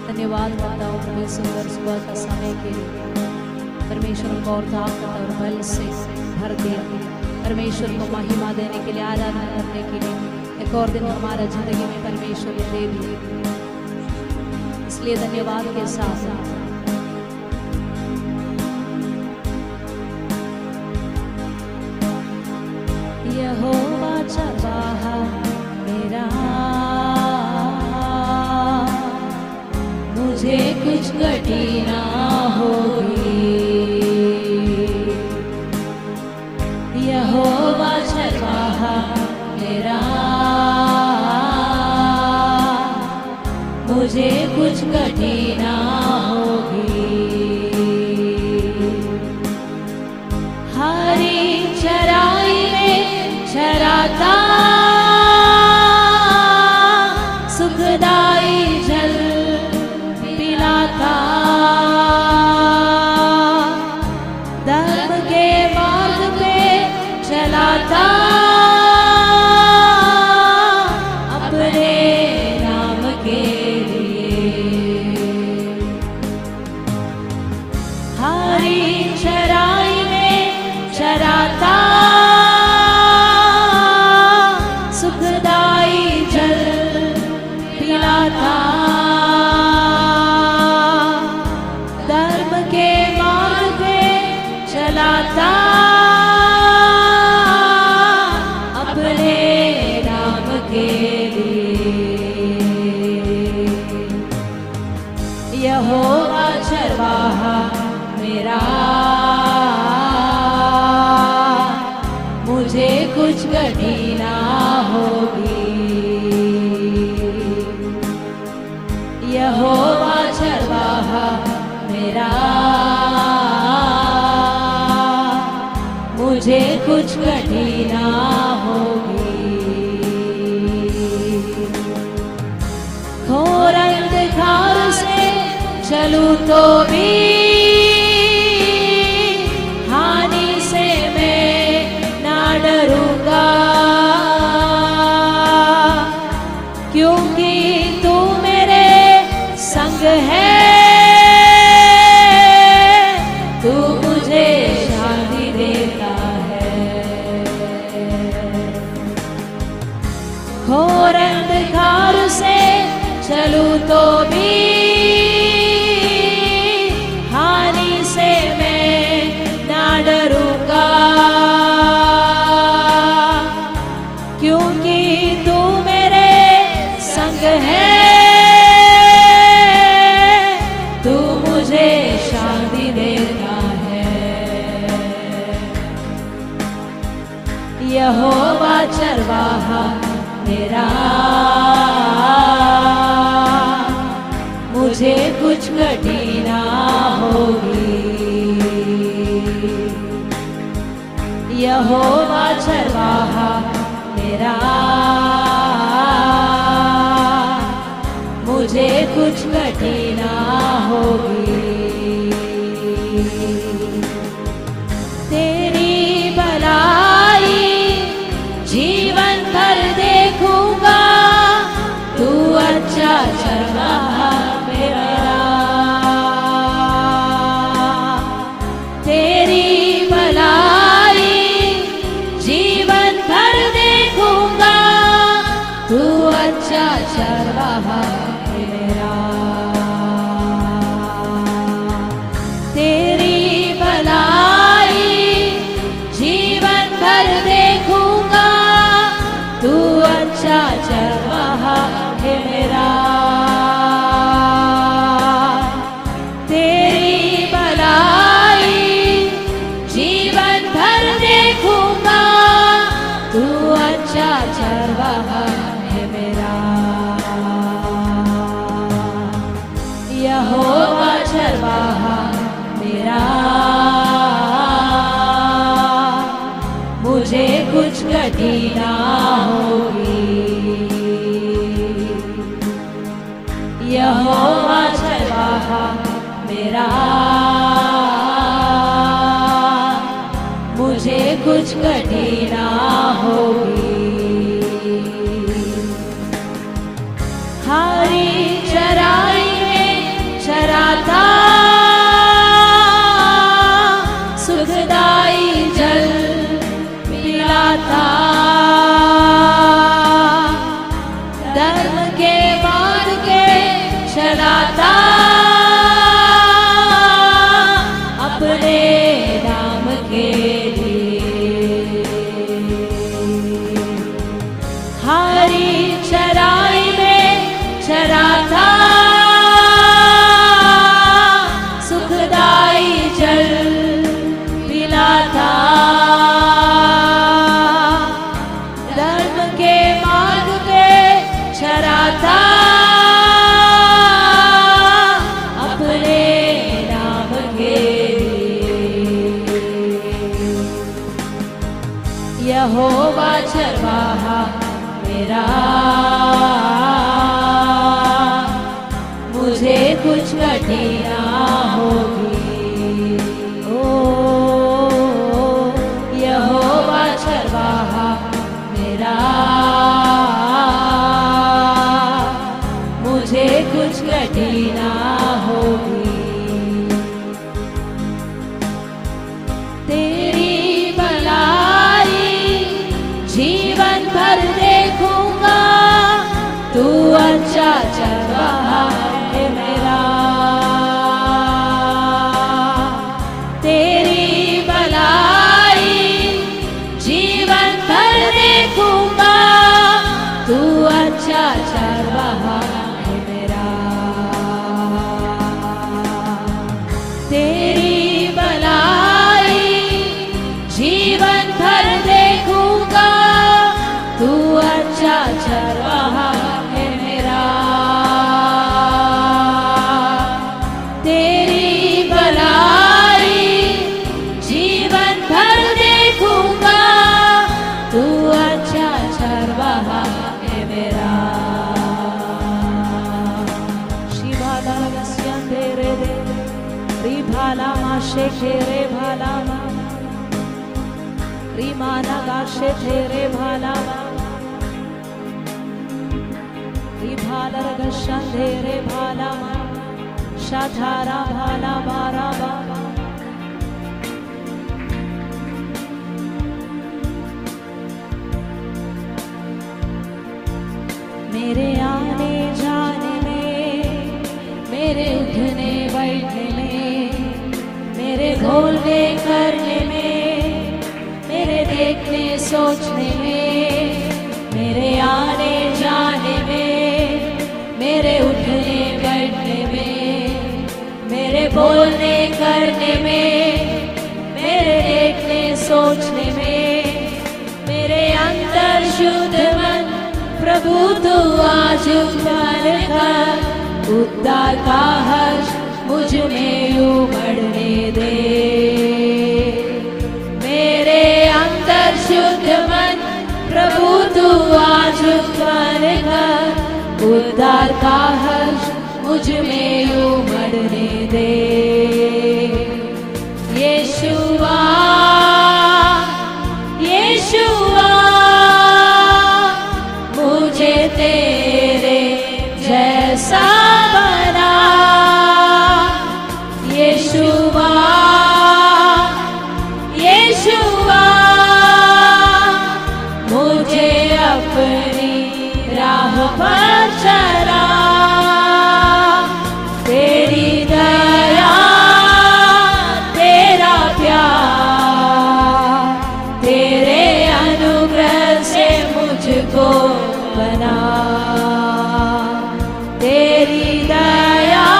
धन्यवाद करता हूँ प्रभु सुंदर सुबह का समय के लिए। परमेश्वर को और ताकत और बल से भर दिया। परमेश्वर को महिमा देने के लिए, आराधना करने के लिए एक और दिन हमारा जिंदगी में परमेश्वर ने दे दिया, इसलिए धन्यवाद के साथ यहोवा चरवाहा मेरा, मुझे कुछ घटी ना होगी। यहोवा चरवाहा मेरा, मुझे कुछ घटी ना होगी। हरी चराई में चराता, सुखदाई जल पिलाता, धर्म के मार्ग पे चलाता, अपने नाम के लिए। हरी चराई में चराता, सुखदाई जल पिलाता, धर्म के मार्ग पे चलाता, अपने नाम के लिए। यहोवा चरवाहा मेरा, मुझे कुछ घटी ना होगी। यहोवा चरवाहा मेरा, मुझे कुछ घटी ना होगी। घोर अंधकार से चलूं तो भी, हानि से मैं ना डरूंगा, क्योंकि तू मेरे संग है। तू मुझे शांति देता है। घोर अंधकार से चलूं तो भी, हानि से मैं ना डरूंगा, क्योंकि तू मेरे संग है। तू मुझे शांति देता है। यहोवा चरवाहा मेरा, मुझे कुछ घटी ना होगी। यहोवा चरवाहा मेरा, मुझे कुछ घटी ना होगी। तेरी भलाई जीवन भर देखूंगा, तू अच्छा चरवाहा मेरा। तेरी भलाई जीवन भर देखूंगा, तू अच्छा चरवाहा मेरा। तेरी भलाई जीवन भर देखूंगा, तू अच्छा चरवाहा है मेरा। तेरी भलाई जीवन भर देखूंगा, तू अच्छा चरवाहा है मेरा। यहोवा चरवाहा मेरा, मुझे कुछ घटी ना होगी। यहोवा चरवाहा मेरा, मुझे कुछ घटी ना होगी। मुझे कुछ कठिना होगी। ओ यहोवा चरवाहा मेरा, मुझे कुछ कठिना होगी। तेरी भलाई जीवन भर देखूंगा, तू अच्छा चरवाहा है मेरा। तेरी भलाई जीवन भर देखूंगा, तू अच्छा चरवाहा है मेरा। तेरी भलाई जीवन भर देखूंगा, तू अच्छा चरवाहा है मेरा। तेरी भलाई जीवन भर देखूंगा, तू अच्छा चरवाहा है मेरा। शिवाला गस्यंदे रे दे री भाला माशे खेरे भाला मा री माना गाशे तेरे भाला री भाला गशंदे रे भाला मा शाधारा भाला बारा बा। मेरे आने जाने में, मेरे उठने बैठने में, मेरे बोलने करने में, मेरे देखने सोचने में, मेरे आने जाने में, मेरे उठने बैठने में, मेरे बोलने करने में, मेरे देखने सोचने में, मेरे अंदर शुद्ध मन प्रभु तू आज उभर कर, उद्धार का हर्ष मुझ में उमड़ने दे। मेरे अंदर शुद्ध मन प्रभु तू आज उभर कर, उद्धार का हर्ष मुझ में उमड़ने दे। यीशुआ यीशुआ मुझे तेरे जैसा बना। यीशुआ यीशुआ मुझे अपनी राह पर चला। तेरी दया तेरा प्यार तेरे अनुग्रह से मुझको बना। तेरी दया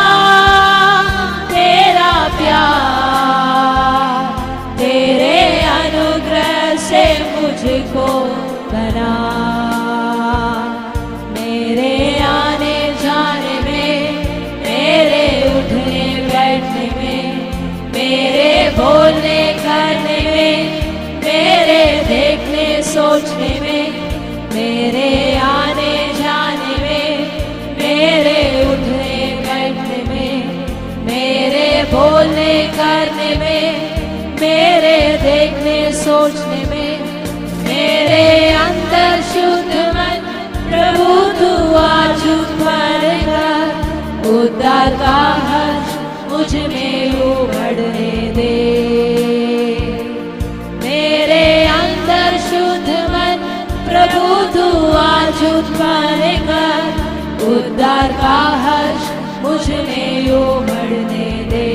तेरा प्यार तेरे अनुग्रह से मुझको बना। मेरे आने जाने में, मेरे उठने बैठने में, मेरे बोलने करने में, मेरे देखने सोचने में, मेरे आने जाने में, मेरे उठने बैठने में, मेरे बोलने करने में, मेरे देखने सोचने में, मेरे अंदर शुद्ध मन प्रभु तू आज उभर कर, उद्धार का हर्ष मुझ में उमड़ने दे। मेरे अंदर शुद्ध मन प्रभु तू आज उभर कर, उद्धार का हर्ष मुझ में उमड़ने दे।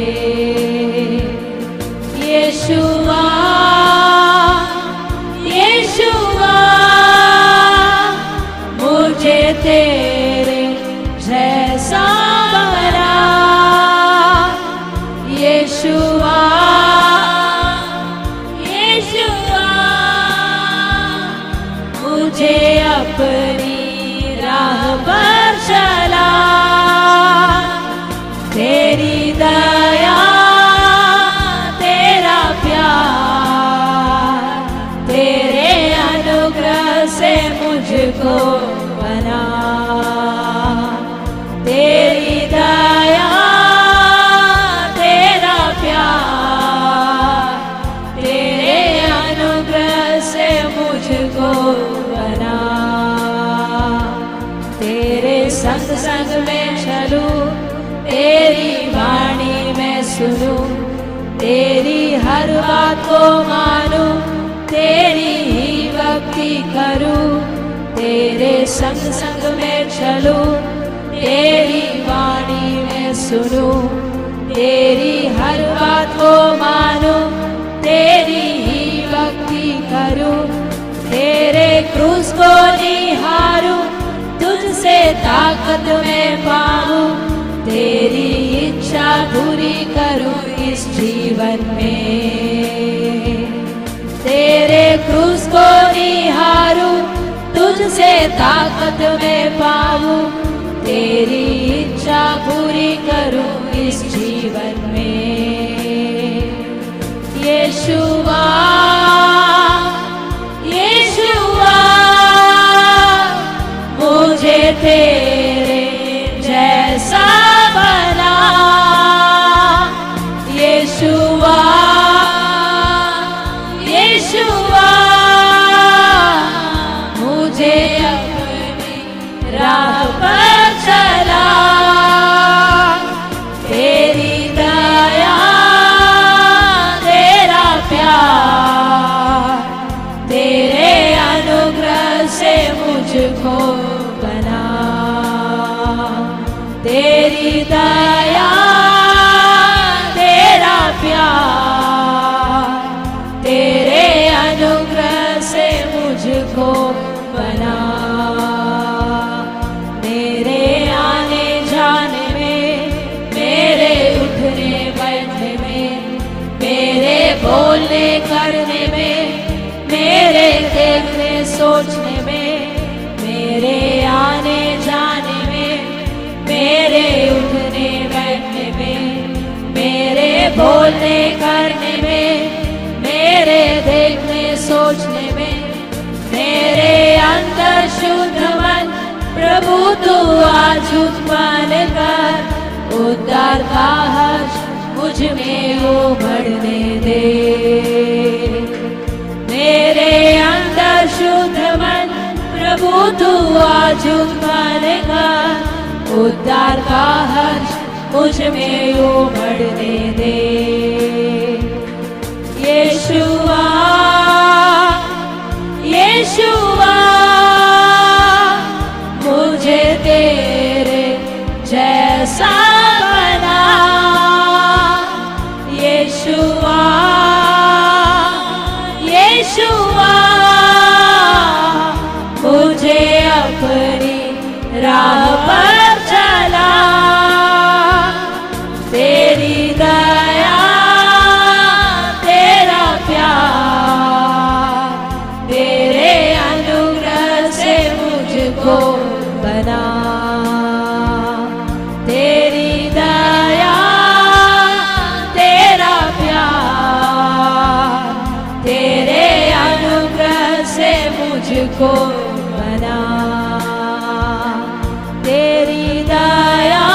यीशुआ यीशुआ मुझे तेरे जैसा बना। यीशुआ यीशुआ मुझे अपनी राह पर चला। तेरी दया तेरा प्यार तेरे अनुग्रह से मुझको बना। तेरी दया हर बात को मानूं, तेरी ही भक्ति करूं, तेरे संग संग में चलूं, तेरी वाणी में सुनूं, तेरी हर बात को मानूं, तेरी ही भक्ति करूं, तेरे क्रूस को निहारूं, तुझसे ताकत में पाऊं, तेरी इच्छा पूरी करूं इस जीवन में। तेरे क्रूस को निहारूं, तुझसे ताकत में पाऊं, तेरी इच्छा पूरी करूं इस जीवन में। यीशुआ यीशुआ मुझे तेरे जैसा बना, यीशुआ यीशुआ मुझे अपनी राह पर चला, तेरी दया तेरा प्यार, तेरे अनुग्रह से मुझको बना, तेरी दया तेरा प्यार, तेरे अनुग्रह से मुझको बना। मेरे आने जाने में, मेरे उठने बैठने में, मेरे बोलने करने में, मेरे देखने सोचने में, मेरे आने जाने में, मेरे उठने बैठने में, मेरे बोलने करने में, मेरे देखने सोचने में, मेरे अंदर शुद्ध मन प्रभु तू आज उत्पन्न कर, उद्धार का हर्ष मुझ में उमड़ने दे। मेरे अंदर शुद्ध मन प्रभु तू आज उत्पन्न कर, उद्धार का हर्ष मुझ में उमड़ने दे। यीशुआ यीशुआ मुझे तेरे जैसा बना, यीशुआ यीशुआ मुझे अपनी राह पर चला, तेरी दया तेरा प्यार, तेरे अनुग्रह से मुझको बना, तेरी दया तेरा प्यार, तेरे अनुग्रह से मुझको बना, तेरी दया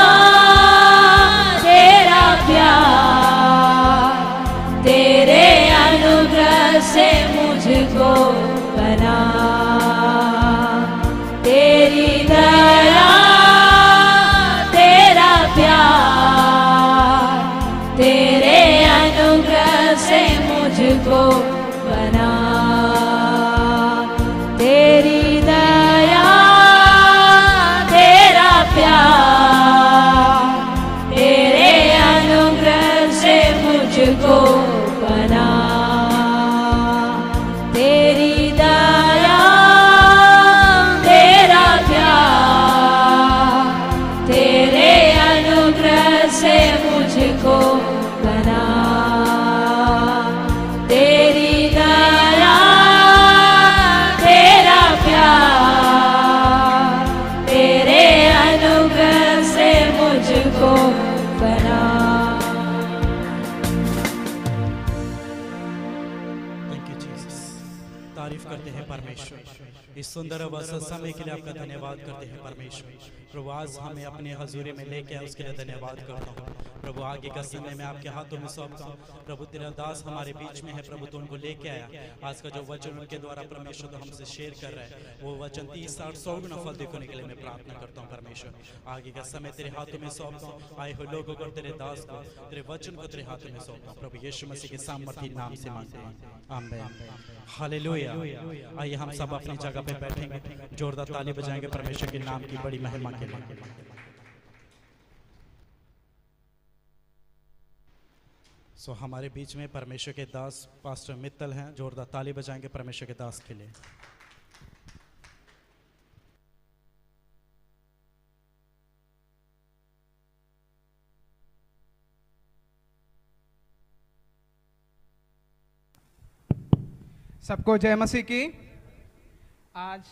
तेरा प्यार, तेरे अनुग्रह से मुझको बना, तेरी दया तेरा प्यार, तेरे अनुग्रह से मुझको बना, तेरी दया तेरा प्यार, तेरे अनुग्रह से मुझको बना, तेरी दया तेरा प्यार, तेरे अनुग्रह से मुझको बना, तेरी दया तेरा प्यार, तेरे अनुग्रह से मुझको बना। Thank you Jesus. तारीफ करते हैं हैं परमेश्वर। इस सुंदर अवसर समय के लिए आपका धन्यवाद करते हैं परमेश्वर। प्रभु आज हमें अपने हजूरी में लेके आए उसके लिए धन्यवाद करता हूँ। प्रभु आगे का समय मैं आपके हाथों में सौंपता हूँ। प्रभु तेरा दास हमारे बीच में है, प्रभु तो उनको लेके आया। आज का जो वचन उनके द्वारा परमेश्वर तो हमसे शेयर कर रहा है, वो वचन 30, 60, 100 गुना फल देखने के लिए मैं प्रार्थना करता हूँ परमेश्वर। आगे का समय तेरे हाथों में सौंपता हूँ। आए हुए लोगों को, तेरे दास को, तेरे वचन को तेरे हाथों में सौंपता हूँ। प्रभु यीशु मसीह के सामर्थी नाम से मांगते हैं, आमीन, हालेलुया। आइए हम सब अपनी जगह पे बैठेंगे, जोरदार ताली बजाएंगे परमेश्वर के नाम की बड़ी महिमा के लिए। हमारे बीच में परमेश्वर के दास पास्टर मित्तल हैं, जोरदार ताली बजाएंगे परमेश्वर के दास के लिए। सबको जय मसीह की। आज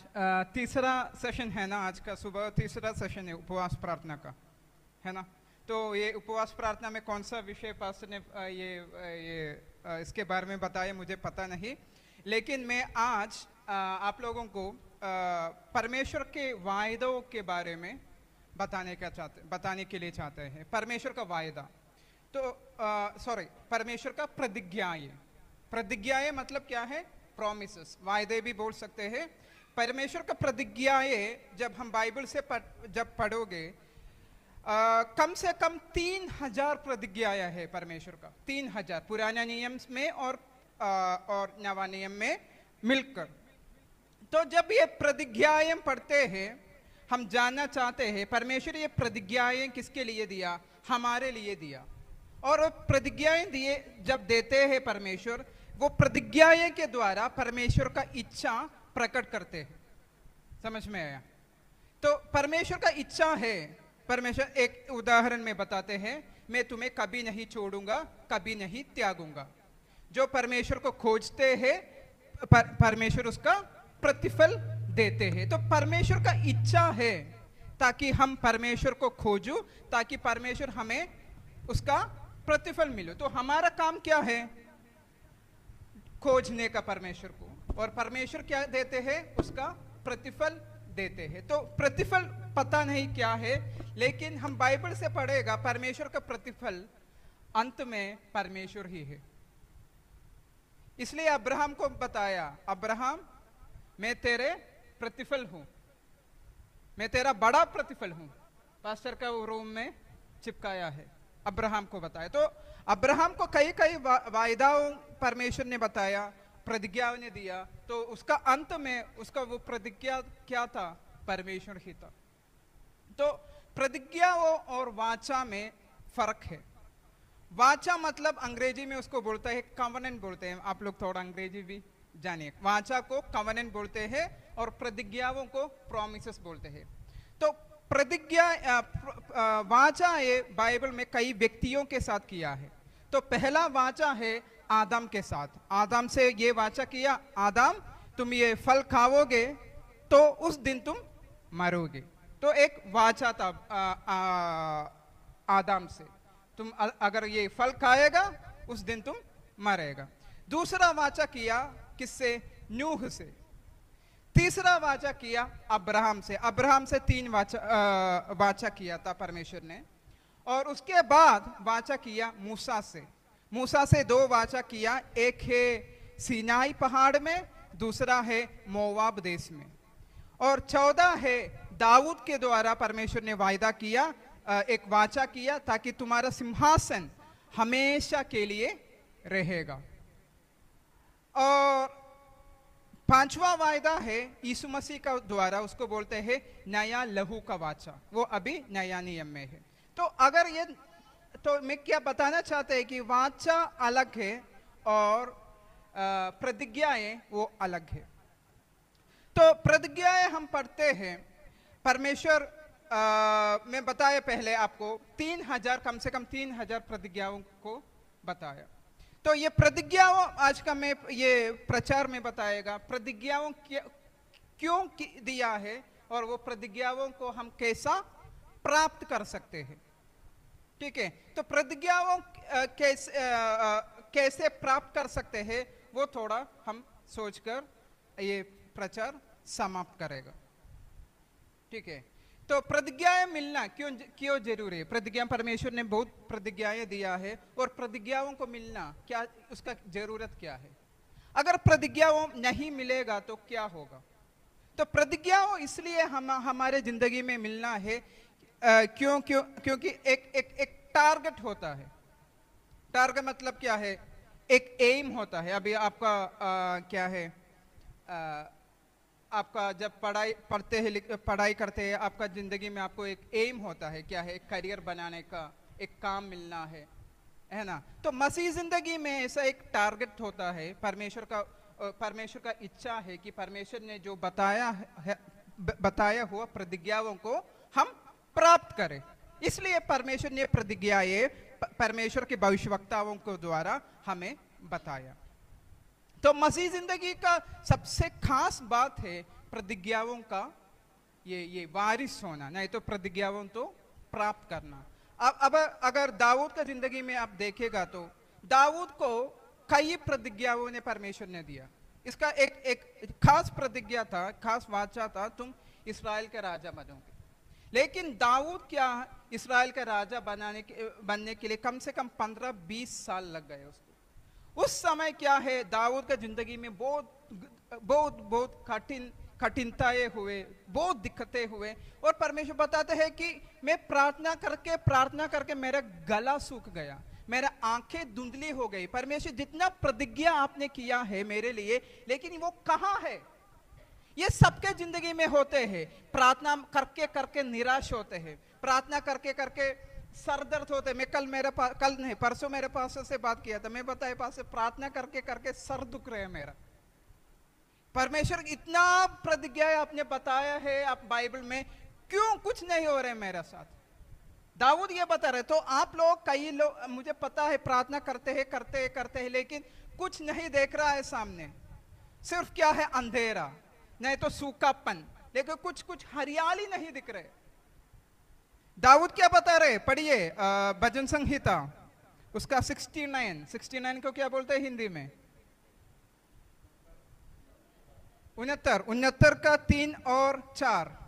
तीसरा सेशन है ना, आज का सुबह तीसरा सेशन है उपवास प्रार्थना का, है ना। तो ये उपवास प्रार्थना में कौन सा विषय पास्टर ने इसके बारे में बताया मुझे पता नहीं, लेकिन मैं आज आप लोगों को परमेश्वर के वायदों के बारे में बताने के लिए चाहते हैं। परमेश्वर का वायदा तो परमेश्वर का प्रतिज्ञाएं मतलब क्या है? प्रॉमिसेस, वायदे भी बोल सकते हैं। परमेश्वर का प्रतिज्ञाएं जब हम बाइबल से जब पढ़ोगे, कम से कम 3000 प्रतिज्ञाएं है परमेश्वर का। 3000 पुराना नियम में और नवा नियम में मिलकर। तो जब ये प्रतिज्ञाएं पढ़ते हैं, हम जानना चाहते हैं परमेश्वर ये प्रतिज्ञाएं किसके लिए दिया? हमारे लिए दिया। और प्रतिज्ञाएं दिए जब देते हैं परमेश्वर, वो प्रतिज्ञाएं के द्वारा परमेश्वर का इच्छा प्रकट करते हैं। समझ में आया? तो परमेश्वर का इच्छा है, परमेश्वर एक उदाहरण में बताते हैं, मैं तुम्हें कभी नहीं छोड़ूंगा, कभी नहीं त्यागूंगा। जो परमेश्वर को खोजते हैं परमेश्वर उसका प्रतिफल देते हैं। तो परमेश्वर का इच्छा है ताकि हम परमेश्वर को खोजूं, ताकि परमेश्वर हमें उसका प्रतिफल मिले। तो हमारा काम क्या है? खोजने का परमेश्वर को, और परमेश्वर क्या देते हैं? उसका प्रतिफल देते हैं। तो प्रतिफल पता नहीं क्या है, लेकिन हम बाइबल से पढ़ेगा परमेश्वर का प्रतिफल अंत में परमेश्वर ही है। इसलिए अब्राहम को बताया, अब्राहम मैं तेरे प्रतिफल हूं, मैं तेरा बड़ा प्रतिफल हूं। पास्टर का वो रूम में चिपकाया है, अब्राहम को बताया। तो अब्राहम को कई वायदाओं परमेश्वर ने बताया, प्रतिज्ञा ने दिया। तो उसका अंत में उसका वो प्रतिज्ञा क्या था? परमेश्वर ही था। तो प्रतिज्ञा और वाचा में फर्क है। वाचा मतलब अंग्रेजी में उसको बोलता है कवनेंट बोलते हैं। आप लोग थोड़ा अंग्रेजी भी जानिए। वाचा को कवनेंट बोलते हैं और प्रतिज्ञाओं को प्रॉमिसेस बोलते हैं। तो प्रतिज्ञा वाचा ये बाइबल में कई व्यक्तियों के साथ किया है। तो पहला वाचा है आदम के साथ। आदम से ये वाचा किया, आदम तुम ये फल खाओगे तो उस दिन तुम मरोगे। तो एक वाचा था आदम से, तुम अगर ये फल खाएगा उस दिन तुम मरेगा। दूसरा वाचा किया किससे? नूह से। तीसरा वाचा किया अब्राहम से। अब्राहम से 3 वाचा किया था परमेश्वर ने। और उसके बाद वाचा किया मूसा से। मूसा से 2 वाचा किया, एक है सीनाई पहाड़ में, दूसरा है मोवाब देश में। और 14 है दाऊद के द्वारा परमेश्वर ने वायदा किया, एक वाचा किया, ताकि तुम्हारा सिंहासन हमेशा के लिए रहेगा। और 5वां वायदा है यीशु मसीह का द्वारा, उसको बोलते हैं नया लहू का वाचा। वो अभी नया नियम में है। तो अगर ये, तो मैं क्या बताना चाहते हैं कि वाचा अलग है और प्रतिज्ञाएं वो अलग है। तो प्रतिज्ञाएं हम पढ़ते हैं, परमेश्वर मैं बताया पहले आपको 3000, कम से कम 3000 प्रतिज्ञाओं को बताया। तो ये प्रतिज्ञाओं आज का मैं ये प्रचार में बताएगा प्रतिज्ञाओं क्यों दिया है और वो प्रतिज्ञाओं को हम कैसा प्राप्त कर सकते हैं। ठीक है, तो प्रतिज्ञाओं कैसे प्राप्त कर सकते हैं वो थोड़ा हम सोचकर ये प्रचार समाप्त करेगा। ठीक है, तो प्रतिज्ञाएं मिलना क्यों जरूरी है? प्रतिज्ञा परमेश्वर ने बहुत प्रतिज्ञाएं दिया है, और प्रतिज्ञाओं को मिलना क्या, उसका जरूरत क्या है? अगर प्रतिज्ञाओं नहीं मिलेगा तो क्या होगा? तो प्रतिज्ञाओं इसलिए हमारे जिंदगी में मिलना है क्योंकि एक टारगेट होता है। टारगेट मतलब क्या है? एक एम होता है। अभी आपका क्या है, आपका जब पढ़ाई करते हैं, आपका जिंदगी में आपको एक एम होता है। क्या है? एक करियर बनाने का, एक काम मिलना है ना? तो मसीह जिंदगी में ऐसा एक टारगेट होता है। परमेश्वर का इच्छा है कि परमेश्वर ने जो बताया हुआ प्रतिज्ञाओं को हम प्राप्त करें। इसलिए परमेश्वर ने प्रतिज्ञाएं परमेश्वर के भविष्यवक्ताओं को द्वारा हमें बताया। तो मसीह जिंदगी का सबसे खास बात है प्रतिज्ञाओं का ये वारिस होना, नहीं तो प्रतिज्ञाओं तो प्राप्त करना। अब अगर दाऊद का जिंदगी में आप देखेगा तो दाऊद को कई प्रतिज्ञाओं ने परमेश्वर ने दिया। इसका एक खास प्रतिज्ञा था, खास वाचा था, तुम इस्राएल के राजा बनोगे। लेकिन दाऊद क्या इस्राएल का राजा बनने के लिए कम से कम 15-20 साल लग गए उसको। उस समय क्या है, दाऊद का जिंदगी में बहुत कठिनताएं हुए, बहुत दिक्कतें हुए, और परमेश्वर बताते हैं कि मैं प्रार्थना करके मेरा गला सूख गया, मेरा आंखें धुंधली हो गई। परमेश्वर जितना प्रतिज्ञा आपने किया है मेरे लिए, लेकिन वो कहाँ है? ये सबके जिंदगी में होते हैं। प्रार्थना करके निराश होते हैं, प्रार्थना करके सर दर्द होते। मैं परसों मेरे पास से बात किया था, मैं बताया पास से प्रार्थना करके सर दुख रहे हैं मेरा। परमेश्वर इतना प्रतिज्ञा आपने बताया है आप बाइबल में, क्यों कुछ नहीं हो रहे मेरे साथ? दाऊद ये बता रहे। तो आप लोग, कई लोग, मुझे पता है प्रार्थना करते हैं, लेकिन कुछ नहीं देख रहा है सामने। सिर्फ क्या है? अंधेरा, नहीं तो सूखापन, लेकिन कुछ हरियाली नहीं दिख रहे। दाऊद क्या बता रहे? पढ़िए भजन संहिता उसका 69 को क्या बोलते हैं हिंदी में? 69 का 3 और 4।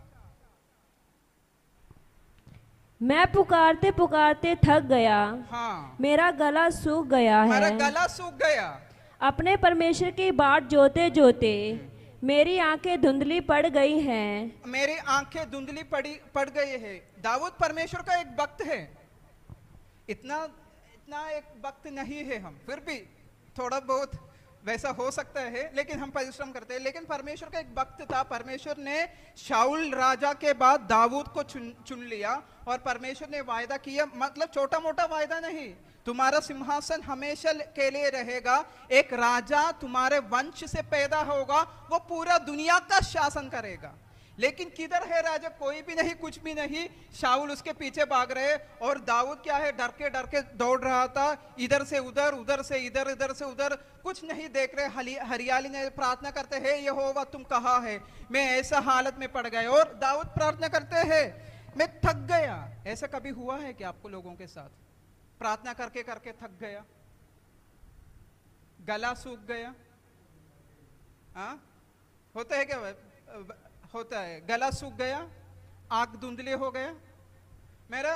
मैं पुकारते पुकारते थक गया, हाँ, मेरा गला सूख गया है। मेरा गला सूख गया। अपने परमेश्वर की बाट जोते जोते मेरी आंखें धुंधली पड़ गई हैं। मेरी आंखें धुंधली पड़ गई है। दाऊद परमेश्वर का एक भक्त है। इतना एक भक्त नहीं है हम, फिर भी थोड़ा बहुत वैसा हो सकता है, लेकिन हम परिश्रम करते हैं। लेकिन परमेश्वर का एक भक्त था। परमेश्वर ने शाऊल राजा के बाद दाऊद को चुन लिया, और परमेश्वर ने वायदा किया, मतलब छोटा मोटा वायदा नहीं, तुम्हारा सिंहासन हमेशा के लिए रहेगा, एक राजा तुम्हारे वंश से पैदा होगा, वो पूरा दुनिया का शासन करेगा। लेकिन किधर है राजा? कोई भी नहीं, कुछ भी नहीं। शाऊल उसके पीछे भाग रहे, और दाऊद क्या है, डर के दौड़ रहा था, इधर से उधर से इधर, कुछ नहीं देख रहे। हरियाली ने प्रार्थना करते हैं, यहोवा तुम कहाँ है? मैं ऐसा हालत में पड़ गया। और दाऊद प्रार्थना करते हैं, मैं थक गया। ऐसा कभी हुआ है कि आपको लोगों के साथ प्रार्थना करके थक गया, गला सूख गया? हाँ, होता है क्या? होता है, गला सूख गया, आंख धुंधली हो गया। मेरा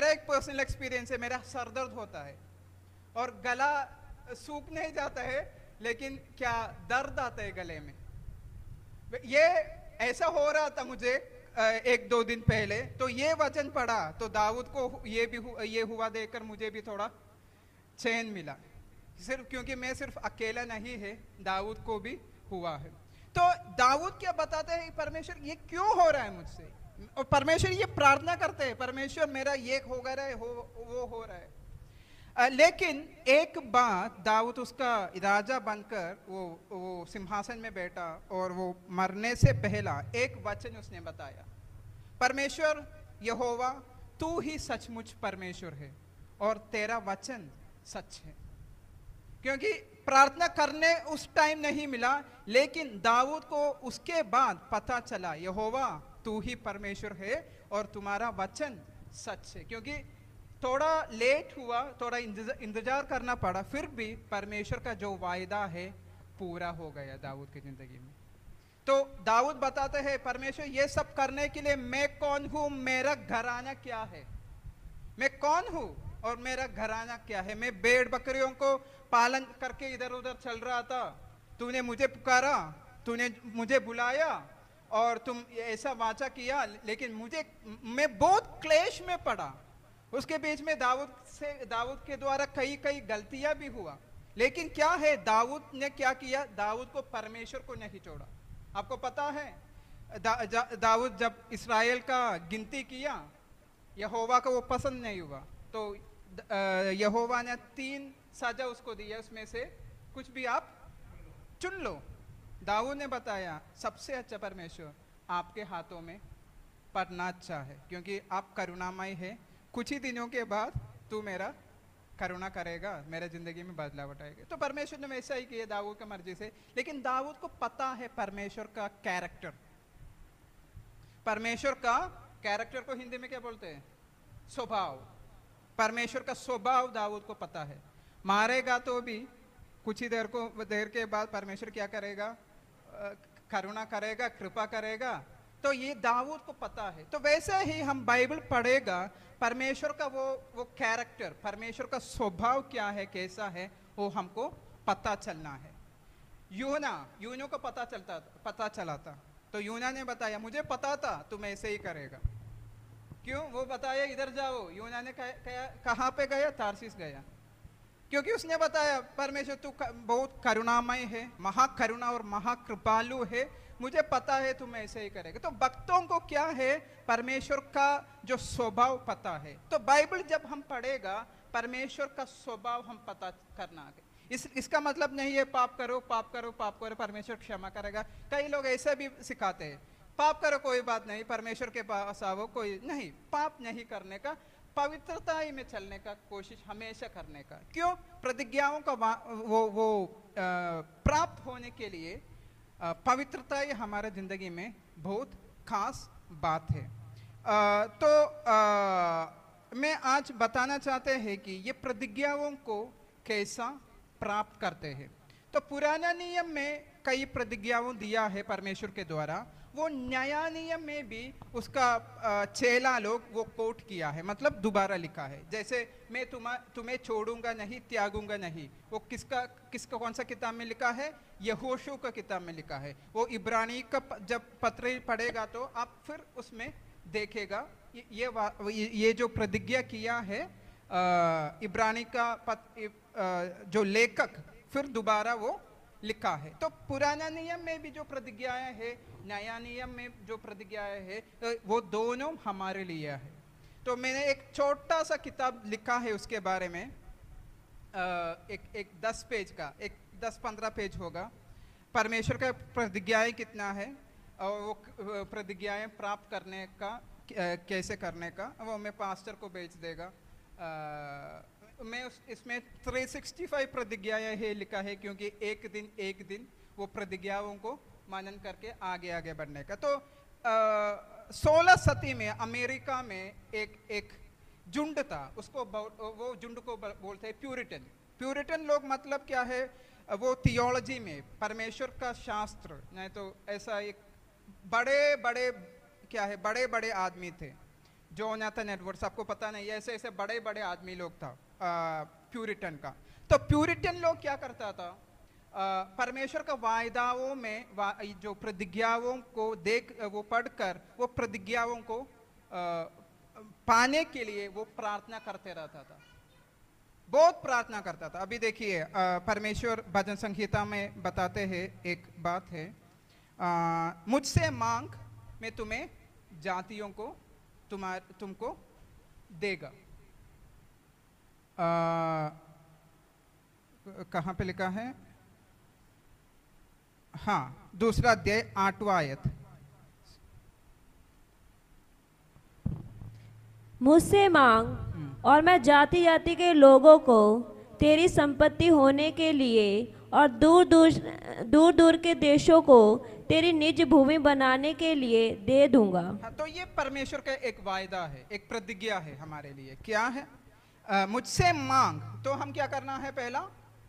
एक पर्सनल एक्सपीरियंस है। मेरा सर दर्द होता है और गला सूख नहीं जाता है, लेकिन क्या दर्द आता है गले में। ये ऐसा हो रहा था मुझे 1-2 दिन पहले। तो ये वचन पढ़ा तो दाऊद को ये हुआ देखकर मुझे भी थोड़ा चैन मिला, क्योंकि मैं सिर्फ अकेला नहीं है, दाऊद को भी हुआ है। तो दाऊद क्या बताते हैं, परमेश्वर ये क्यों हो रहा है मुझसे? और परमेश्वर ये प्रार्थना करते हैं, परमेश्वर मेरा ये हो गया है, वो हो रहा है। लेकिन एक बात, दाऊद उसका राजा बनकर वो सिंहासन में बैठा, और वो मरने से पहला एक वचन उसने बताया, परमेश्वर यहोवा तू ही सचमुच परमेश्वर है और तेरा वचन सच है। क्योंकि प्रार्थना करने उस टाइम नहीं मिला, लेकिन दाऊद को उसके बाद पता चला यहोवा तू ही परमेश्वर है और तुम्हारा वचन सच है। क्योंकि थोड़ा लेट हुआ, थोड़ा इंतजार करना पड़ा, फिर भी परमेश्वर का जो वायदा है पूरा हो गया दाऊद की जिंदगी में। तो दाऊद बताते हैं परमेश्वर ये सब करने के लिए मैं कौन हूं, मेरा घराना क्या है, मैं कौन हूं और मेरा घराना क्या है। मैं भेड़ बकरियों को पालन करके इधर उधर चल रहा था, तूने मुझे पुकारा, तूने मुझे बुलाया और तुम ऐसा वाचा किया, लेकिन मैं बहुत क्लेश में पड़ा। उसके बीच में दाऊद के द्वारा कई गलतियां भी हुआ, लेकिन क्या है दाऊद ने क्या किया, दाऊद को परमेश्वर को नहीं छोड़ा। आपको पता है दाऊद जब इस्राएल का गिनती किया, यहोवा को वो पसंद नहीं हुआ, तो यहोवा ने 3 सजा उसको दिया, उसमें से कुछ भी आप चुन लो। दाऊद ने बताया सबसे अच्छा परमेश्वर आपके हाथों में पड़ना अच्छा है, क्योंकि आप करुणामय है, कुछ ही दिनों के बाद तू मेरा करुणा करेगा, मेरे जिंदगी में बदलाव आएगा। तो परमेश्वर ने वैसा ही किया दाऊद की मर्जी से। लेकिन दाऊद को पता है परमेश्वर का कैरेक्टर, परमेश्वर का कैरेक्टर को हिंदी में क्या बोलते हैं, स्वभाव। परमेश्वर का स्वभाव दाऊद को पता है। मारेगा तो भी कुछ ही देर के बाद परमेश्वर क्या करेगा, करुणा करेगा, कृपा करेगा। तो ये दाऊद को पता है। तो वैसे ही हम बाइबल पढ़ेगा, परमेश्वर का वो कैरेक्टर, परमेश्वर का स्वभाव क्या है, कैसा है, वो हमको पता चलना है। यूना को पता चला था, तो यूना ने बताया मुझे पता था तुम ऐसे ही करेगा। क्यों? वो बताया इधर जाओ। यूना ने कहाँ पे गया? तारसीस गया, क्योंकि उसने बताया परमेश्वर तू बहुत करुणामय है, महाकरुणा और महाकृपालु है, मुझे पता है तुम ऐसे ही करेगा। तो भक्तों को क्या है, परमेश्वर का जो स्वभाव पता है। तो बाइबल जब हम पढ़ेगा, परमेश्वर का स्वभाव हम पता करना है। इसका मतलब नहीं है पाप करो परमेश्वर क्षमा करेगा। कई लोग ऐसे भी सिखाते हैं, पाप करो कोई बात नहीं, परमेश्वर के पास आओ, कोई नहीं, पाप नहीं करने का, पवित्रता ही में चलने का कोशिश हमेशा करने का। क्यों? प्रतिज्ञाओं का वो प्राप्त होने के लिए पवित्रता ही हमारे जिंदगी में बहुत खास बात है। मैं आज बताना चाहते हैं कि ये प्रतिज्ञाओं को कैसा प्राप्त करते हैं। तो पुराना नियम में कई प्रतिज्ञाओं दिया है परमेश्वर के द्वारा, वो नया नियम में भी उसका चेला लोग वो कोट किया है, मतलब दोबारा लिखा है। जैसे मैं तुम्हें छोड़ूंगा नहीं, त्यागूंगा नहीं, वो किसका कौन सा किताब में लिखा है? यहोशू का किताब में लिखा है। वो इब्रानी का जब पत्र पढ़ेगा तो आप फिर उसमें देखेगा ये जो प्रतिज्ञा किया है इब्रानी का जो लेखक फिर दोबारा वो लिखा है। तो पुराना नियम में भी जो प्रतिज्ञाएं है, नया नियम में जो प्रतिज्ञाएं है, वो दोनों हमारे लिए है। तो मैंने एक छोटा सा किताब लिखा है उसके बारे में, एक 10 पेज का, एक 10-15 पेज होगा। परमेश्वर का प्रतिज्ञाएं कितना है और वो प्रतिज्ञाएं प्राप्त करने का कैसे करने का, वो मैं पास्टर को भेज देगा। मैं इसमें 365 प्रतिज्ञाएं है लिखा है, क्योंकि एक दिन वो प्रतिज्ञाओं को मनन करके आगे बढ़ने का। तो 16 सदी में अमेरिका में एक झुंड था, उसको वो झुंड को बोलते हैं प्यूरिटन। प्यूरिटन लोग मतलब क्या है, वो थियोलॉजी में परमेश्वर का शास्त्र, नहीं तो ऐसा एक बड़े बड़े आदमी थे। जोनाथन एडवर्ड्स, आपको पता नहीं, ऐसे बड़े आदमी लोग था प्यूरिटन का। तो प्यूरिटन लोग क्या करता था, परमेश्वर का वायदाओं में जो प्रतिज्ञाओं को वो पढ़कर वो प्रतिज्ञाओं को पाने के लिए वो प्रार्थना करते रहता था, बहुत प्रार्थना करता था। अभी देखिए परमेश्वर भजन संहिता में बताते हैं, एक बात है, मुझसे मांग मैं तुम्हें जातियों को तुमको देगा। कहाँ पे लिखा है? हाँ, 2 अध्याय 8वां आयत। मुझसे मांग और मैं जाति जाति के लोगों को तेरी संपत्ति होने के लिए और दूर दूर के देशों को तेरी निज भूमि बनाने के लिए दे दूंगा। हाँ, तो ये परमेश्वर का एक वायदा है, एक प्रतिज्ञा है हमारे लिए। क्या है? मुझसे मांग, तो हम क्या करना है? पहला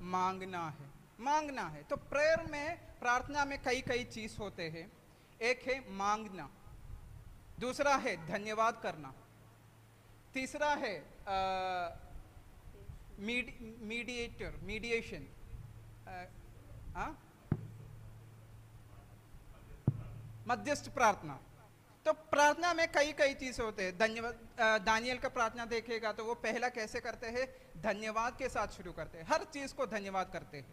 मांगना है। मांगना है। तो प्रेयर में, प्रार्थना में कई कई चीज होते हैं। एक है मांगना, दूसरा है धन्यवाद करना, तीसरा है मीडिएशन, मध्यस्थ प्रार्थना। तो प्रार्थना में कई कई चीज होते हैं। धन्यवाद, दानियल का प्रार्थना देखेगा तो वो पहला कैसे करते हैं, धन्यवाद के साथ शुरू करते हैं, हर चीज को धन्यवाद करते हैं।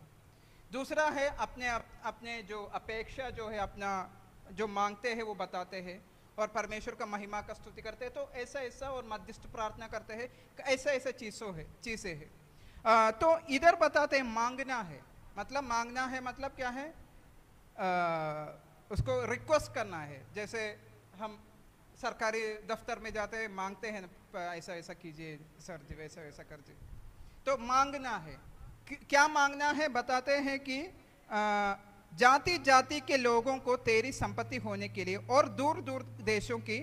दूसरा है अपने जो अपेक्षा जो है, अपना जो मांगते हैं वो बताते हैं और परमेश्वर का महिमा का स्तुति करते हैं। तो ऐसा ऐसा और मध्यस्थ प्रार्थना करते हैं, ऐसा ऐसा चीजें है। तो इधर बताते हैं मांगना है, मतलब मांगना है मतलब क्या है, उसको रिक्वेस्ट करना है। जैसे हम सरकारी दफ्तर में जाते हैं, मांगते हैं ऐसा ऐसा कीजिए सर जी, वैसा वैसा कर जी। तो मांगना है, क्या मांगना है, बताते हैं कि जाति जाति के लोगों को तेरी संपत्ति होने के लिए और दूर दूर देशों की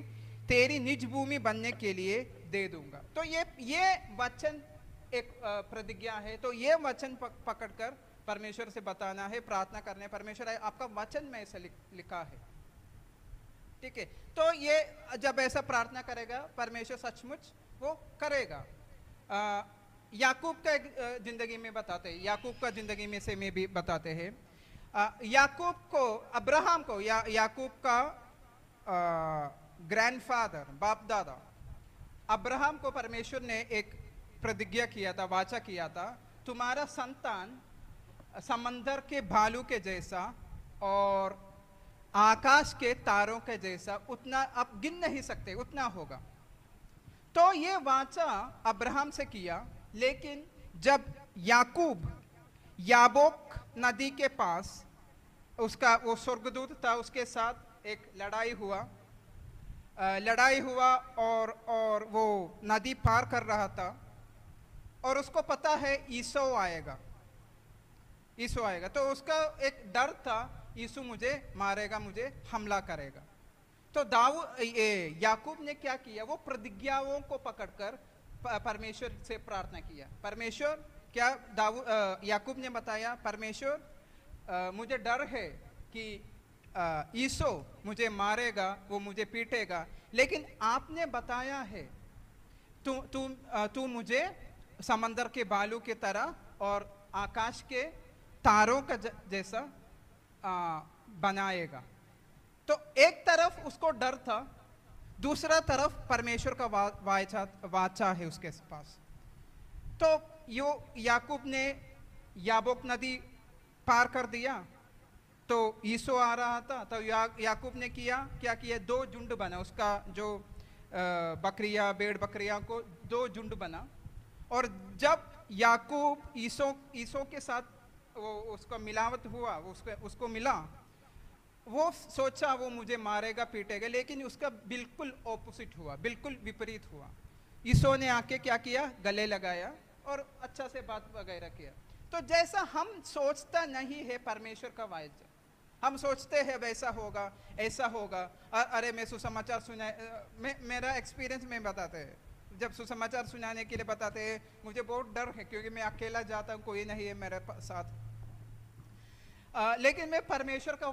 तेरी निज भूमि बनने के लिए दे दूंगा। तो ये वचन एक प्रतिज्ञा है। तो ये वचन पकड़कर परमेश्वर से बताना है, प्रार्थना करने, परमेश्वर आपका वचन में ऐसा लिखा है, ठीक है। तो ये जब ऐसा प्रार्थना करेगा परमेश्वर सचमुच वो करेगा। याकूब का जिंदगी में बताते हैं, याकूब का जिंदगी में से में भी बताते हैं। याकूब को, अब्राहम को, याकूब का ग्रैंडफादर, बाप दादा अब्राहम को परमेश्वर ने एक प्रतिज्ञा किया था, वाचा किया था, तुम्हारा संतान समंदर के भालू के जैसा और आकाश के तारों के जैसा, उतना आप गिन नहीं सकते, उतना होगा। तो ये वाचा अब्राहम से किया, लेकिन जब याकूब याबोक नदी के पास, उसका वो स्वर्गदूत था, उसके साथ एक लड़ाई हुआ और वो नदी पार कर रहा था और उसको पता है ईसो आएगा, तो उसका एक डर था, यीशु मुझे मारेगा, मुझे हमला करेगा। तो याकूब ने क्या किया, वो प्रतिज्ञाओं को पकड़कर परमेश्वर से प्रार्थना किया। परमेश्वर क्या, याकूब ने बताया, परमेश्वर मुझे डर है कि ईसो मुझे मारेगा, वो मुझे पीटेगा, लेकिन आपने बताया है तू मुझे समंदर के बालू की तरह और आकाश के तारों का जैसा बनाएगा। तो एक तरफ उसको डर था, दूसरा तरफ परमेश्वर का वाचा है उसके पास। तो याकूब ने याबोक नदी पार कर दिया, तो ईसो आ रहा था। तो याकूब ने क्या किया, दो झुंड बना, उसका जो भेड़ बकरियां को दो झुंड बना। और जब याकूब ईसो के साथ वो उसका मिलावट हुआ, उसको मिला, वो सोचा वो मुझे मारेगा, पीटेगा, लेकिन उसका बिल्कुल ऑपोजिट हुआ, बिल्कुल विपरीत हुआ। ईसो ने आके क्या किया, गले लगाया और अच्छा से बात वगैरह किया। तो जैसा हम सोचता नहीं है परमेश्वर का वाचा, हम सोचते हैं वैसा होगा, ऐसा होगा। अरे मैं सुसमाचार मेरा एक्सपीरियंस में बताते हैं, जब सुसमाचार सुनाने के लिए बताते हैं, मुझे बहुत डर है क्योंकि मैं अकेला जाता हूँ, कोई नहीं है मेरे साथ। लेकिन मैं परमेश्वर का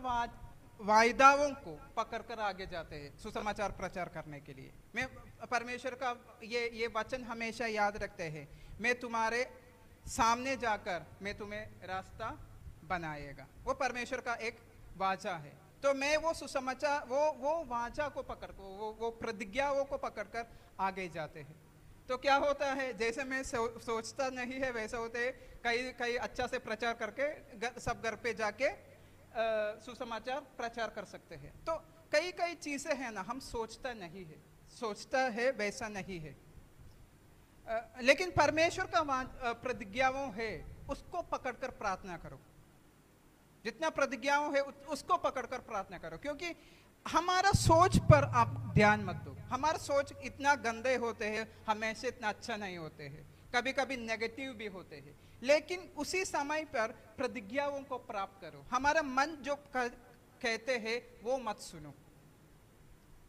वायदाओं को पकड़कर आगे जाते हैं सुसमाचार प्रचार करने के लिए। मैं परमेश्वर का ये वचन हमेशा याद रखते हैं, मैं तुम्हारे सामने जाकर मैं तुम्हें रास्ता बनाएगा। वो परमेश्वर का एक वाचा है। तो मैं वो सुसमाचार, वो वाचा को पकड़ को, वो प्रतिज्ञाओं को पकड़कर आगे जाते हैं। तो क्या होता है, जैसे मैं सोचता नहीं है वैसा होते है। कई अच्छा से प्रचार करके सब घर पे जाके सुसमाचार प्रचार कर सकते हैं। तो कई चीजें हैं ना, हम सोचता नहीं है, सोचता है वैसा नहीं है। लेकिन परमेश्वर का प्रतिज्ञाओं है, उसको पकड़कर प्रार्थना करो। जितना प्रतिज्ञाओं है उसको पकड़कर प्रार्थना करो, क्योंकि हमारा सोच पर आप ध्यान मत दो। हमारा सोच इतना गंदे होते हैं, हमेशा इतना अच्छा नहीं होते हैं, कभी कभी नेगेटिव भी होते हैं। लेकिन उसी समय पर प्रतिज्ञाओं को प्राप्त करो। हमारा मन जो कहते हैं वो मत सुनो,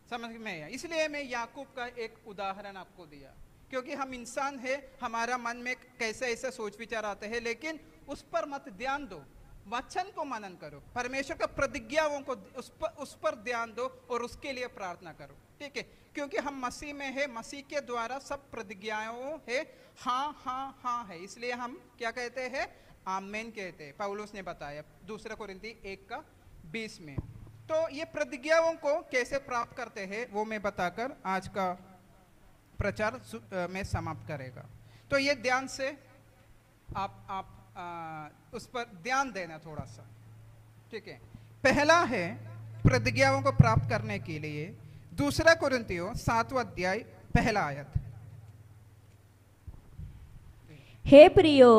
समझ में आया। इसलिए मैं याकूब का एक उदाहरण आपको दिया। क्योंकि हम इंसान है, हमारा मन में कैसे ऐसे सोच विचार आते हैं, लेकिन उस पर मत ध्यान दो, वचन को मनन करो, परमेश्वर का प्रतिज्ञाओं को उस पर ध्यान दो और उसके लिए प्रार्थना करो, ठीक है। क्योंकि हम मसीह में है, मसीह के द्वारा सब प्रतिज्ञाओं है हाँ हाँ हाँ है, इसलिए हम क्या कहते हैं, आमेन कहते हैं। पौलुस ने बताया 2 कोरिन्थी 1:20 में। तो ये प्रतिज्ञाओं को कैसे प्राप्त करते हैं वो मैं बताकर आज का प्रचार में समाप्त करेगा। तो ये ध्यान से आप उस पर ध्यान देना थोड़ा सा, ठीक है। पहला है प्रतिज्ञाओं को प्राप्त करने के लिए 2 कोरिन्थियों 7 पहला आयत। हे प्रियो,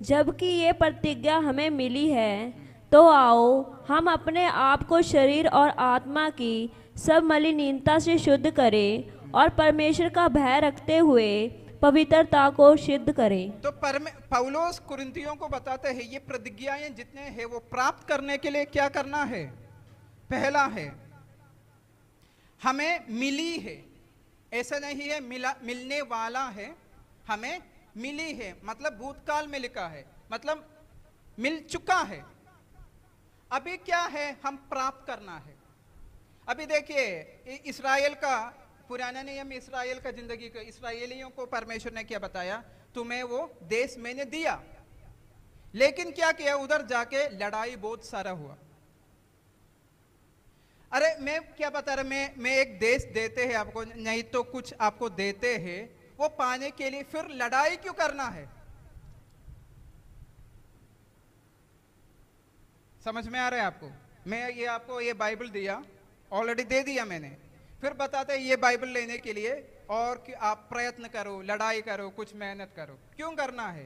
जबकि ये प्रतिज्ञा हमें मिली है, तो आओ हम अपने आप को शरीर और आत्मा की सब मलिनता से शुद्ध करें और परमेश्वर का भय रखते हुए पवित्रता को सिद्ध करें। तो पौलुस कुरिन्थियों को बताते हैं ये प्रतिज्ञाएं जितने हैं वो प्राप्त करने के लिए क्या करना है। पहला है हमें मिली है, ऐसा नहीं है मिलने वाला है, हमें मिली है, मतलब भूतकाल में लिखा है, मतलब मिल चुका है। अभी क्या है, हम प्राप्त करना है। अभी देखिए इस्राएल का पुराना नियम, इस्राएल का जिंदगी का, इस्राएलियों को परमेश्वर ने क्या बताया, तुम्हें वो देश मैंने दिया, लेकिन क्या किया, उधर जाके लड़ाई बहुत सारा हुआ। अरे मैं क्या बता रहा, मैं एक देश देते हैं आपको, नहीं तो कुछ आपको देते हैं, वो पाने के लिए फिर लड़ाई क्यों करना है। समझ में आ रहा है आपको। मैं ये आपको ये बाइबल दिया, ऑलरेडी दे दिया मैंने, फिर बताते हैं ये बाइबल लेने के लिए और कि आप प्रयत्न करो, लड़ाई करो, कुछ मेहनत करो, क्यों करना है।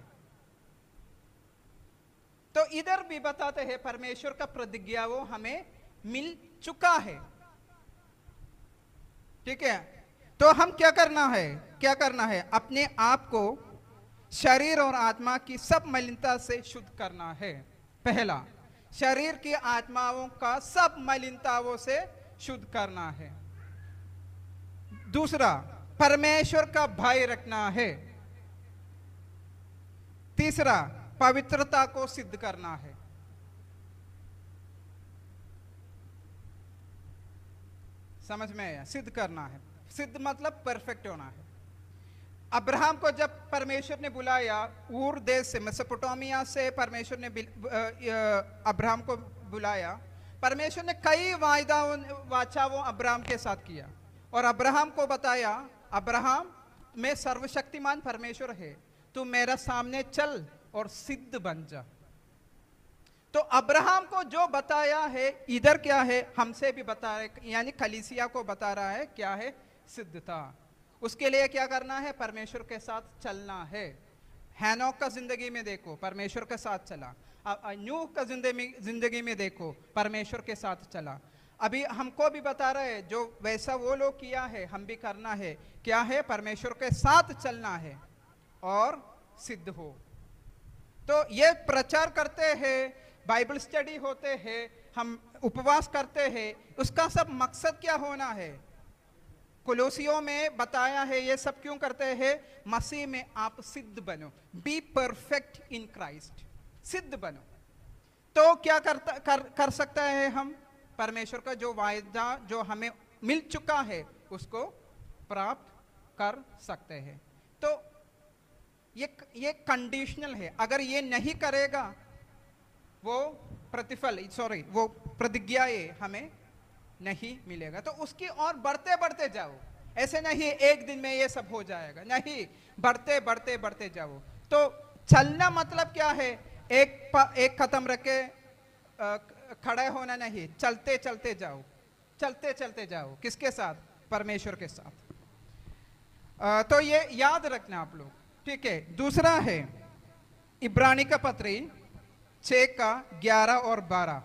तो इधर भी बताते हैं परमेश्वर का प्रतिज्ञा वो हमें मिल चुका है, ठीक है। तो हम क्या करना है, क्या करना है, अपने आप को शरीर और आत्मा की सब मलिनता से शुद्ध करना है। पहला, शरीर की आत्माओं का सब मलिनताओं से शुद्ध करना है। दूसरा, परमेश्वर का भय रखना है। तीसरा, पवित्रता को सिद्ध करना है। समझ में आया, सिद्ध करना है, सिद्ध मतलब परफेक्ट होना है। अब्राहम को जब परमेश्वर ने बुलाया ऊर देश से, मेसोपोटामिया से परमेश्वर ने अब्राहम को बुलाया, परमेश्वर ने कई वाचाओं अब्राहम के साथ किया और अब्राहम को बताया, अब्राहम मैं सर्वशक्तिमान परमेश्वर है, तू मेरा सामने चल और सिद्ध बन जा। तो अब्राहम को जो बताया है इधर क्या है, हमसे भी बता रहे, यानी कलीसिया को बता रहा है क्या है, सिद्धता। उसके लिए क्या करना है, परमेश्वर के साथ चलना है। हैनोक का जिंदगी में देखो परमेश्वर के साथ चला, नूह का जिंदगी में देखो परमेश्वर के साथ चला। अभी हमको भी बता रहे हैं जो वैसा वो लोग किया है हम भी करना है। क्या है, परमेश्वर के साथ चलना है और सिद्ध हो। तो ये प्रचार करते हैं, बाइबल स्टडी होते हैं, हम उपवास करते हैं, उसका सब मकसद क्या होना है। कोलोसियों में बताया है ये सब क्यों करते हैं, मसीह में आप सिद्ध बनो, बी परफेक्ट इन क्राइस्ट, सिद्ध बनो। तो क्या कर सकता है हम, परमेश्वर का जो वायदा जो हमें मिल चुका है उसको प्राप्त कर सकते हैं। तो ये कंडीशनल है, अगर ये नहीं करेगा वो प्रतिफल, सॉरी वो प्रतिज्ञाएं हमें नहीं मिलेगा। तो उसकी और बढ़ते बढ़ते जाओ, ऐसे नहीं एक दिन में ये सब हो जाएगा, नहीं, बढ़ते बढ़ते बढ़ते जाओ। तो चलना मतलब क्या है, एक कदम रख के खड़े होना नहीं, चलते चलते जाओ, चलते चलते जाओ। किसके साथ, परमेश्वर के साथ। तो ये याद रखना आप लोग, ठीक है। दूसरा है इब्रानी का पत्री 6:11 और 12।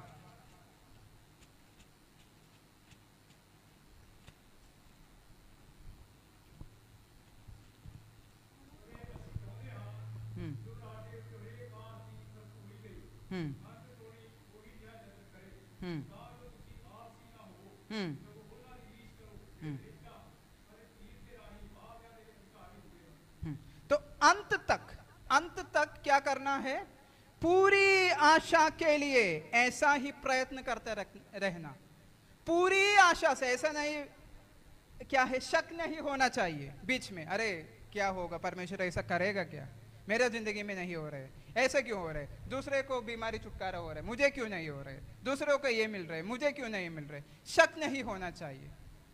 अंत तक क्या करना है? पूरी आशा के लिए ऐसा ही प्रयत्न करते रहना, पूरी आशा से। ऐसा नहीं, क्या है, शक नहीं होना चाहिए बीच में, अरे क्या होगा, परमेश्वर ऐसा करेगा क्या, मेरे जिंदगी में नहीं हो रहे, ऐसा क्यों हो रहा है, दूसरे को बीमारी छुटकारा हो रहा है, मुझे क्यों नहीं हो रहा है, दूसरों को ये मिल रहा है, मुझे क्यों नहीं मिल रहा है। शक नहीं होना चाहिए,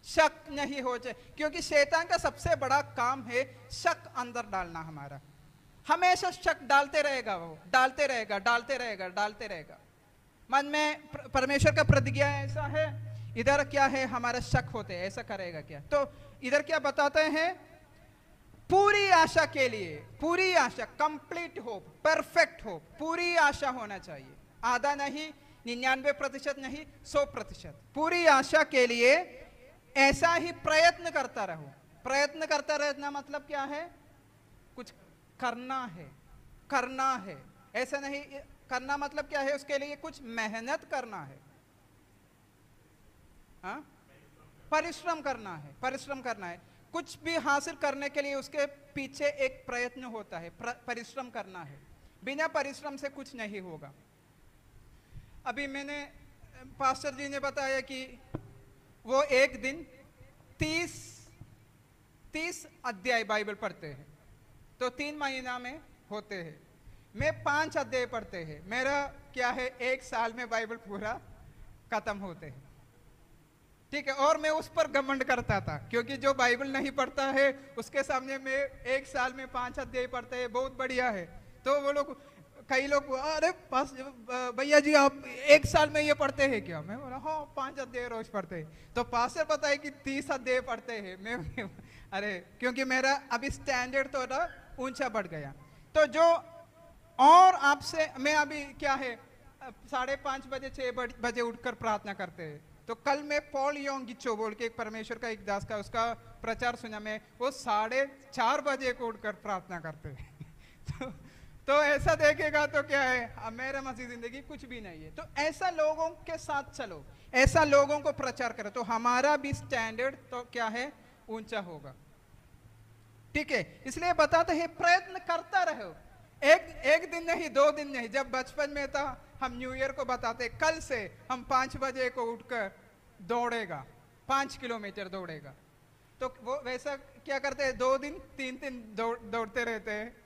शक नहीं हो जाए, क्योंकि शैतान का सबसे बड़ा काम है शक अंदर डालना हमारा। हमेशा शक डालते रहेगा, वो डालते रहेगा, डालते रहेगा, डालते रहेगा। मन में परमेश्वर का प्रतिज्ञा ऐसा है, इधर क्या है, हमारा शक होते हैं, ऐसा करेगा क्या। तो इधर क्या बताते हैं? पूरी आशा के लिए, पूरी आशा, कंप्लीट होप, परफेक्ट होप, पूरी आशा होना चाहिए, आधा नहीं, 99% नहीं, 100%। पूरी आशा के लिए ऐसा ही प्रयत्न करता रहो। प्रयत्न करता रहना मतलब क्या है? कुछ करना है, करना है, ऐसा नहीं। करना मतलब क्या है? उसके लिए कुछ मेहनत करना है, हाँ, परिश्रम करना है, परिश्रम करना है। कुछ भी हासिल करने के लिए उसके पीछे एक प्रयत्न होता है, परिश्रम करना है। बिना परिश्रम से कुछ नहीं होगा। अभी मैंने, पास्टर जी ने बताया कि वो एक दिन 30 अध्याय बाइबल पढ़ते हैं, तो 3 महीना में होते हैं। मैं 5 अध्याय पढ़ते हैं, मेरा क्या है, 1 साल में बाइबल पूरा खत्म होते हैं, ठीक है। और मैं उस पर घमंड करता था, क्योंकि जो बाइबल नहीं पढ़ता है उसके सामने में 1 साल में 5 अध्याय पढ़ते हैं, बहुत बढ़िया है। तो वो लोग, कई लोग, अरे भैया जी आप 1 साल में ये पढ़ते हैं क्या? मैं बोला हाँ 5 अध्याय रोज पढ़ते हैं। तो पास्टर पता है कि 30 अध्याय पढ़ते हैं। मैं अरे, क्योंकि मेरा अभी स्टैंडर्ड थोड़ा ऊंचा बढ़ गया। तो जो और आपसे, मैं अभी क्या है 5:30 बजे 6 बजे उठकर प्रार्थना करते हैं। तो कल मैं पॉल योंग गिचो बोल के एक परमेश्वर का एक दास का, उसका प्रचार सुना मैं, वो 4:30 बजे को उठकर प्रार्थना करते हैं। तो ऐसा देखेगा तो क्या है, मेरा मसीह जिंदगी कुछ भी नहीं है। तो ऐसा लोगों के साथ चलो, ऐसा लोगों को प्रचार करो, तो हमारा भी स्टैंडर्ड तो क्या है, ऊंचा होगा, ठीक है। इसलिए बताते हैं प्रयत्न करता रहो, एक दिन नहीं, 2 दिन नहीं। जब बचपन में था, हम न्यू ईयर को बताते, कल से हम 5 बजे को उठकर दौड़ेगा, 5 किलोमीटर दौड़ेगा। तो वो वैसा क्या करते हैं, 2 दिन 3 दिन दौड़ते रहते हैं।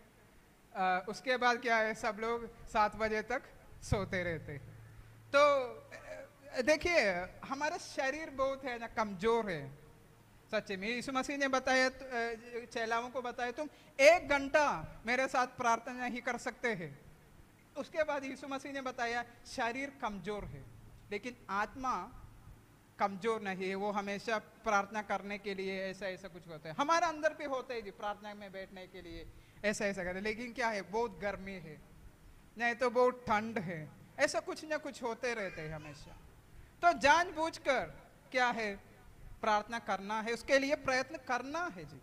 उसके बाद क्या है, सब लोग 7 बजे तक सोते रहते। तो देखिए हमारा शरीर बहुत है ना, कमजोर है सच्चे में। यीशु मसीह ने बताया, चेलाओं को बताया, तुम 1 घंटा मेरे साथ प्रार्थना नहीं कर सकते हैं। उसके बाद यीशु मसीह ने बताया शरीर कमजोर है, लेकिन आत्मा कमजोर नहीं है। वो हमेशा प्रार्थना करने के लिए ऐसा कुछ होता है। हमारा अंदर भी होता है जी, प्रार्थना में बैठने के लिए ऐसा करते, लेकिन क्या है, बहुत गर्मी है, नहीं तो बहुत ठंड है, ऐसा कुछ ना कुछ होते रहते हैं हमेशा। तो जानबूझकर क्या है, प्रार्थना करना है, उसके लिए प्रयत्न करना है जी।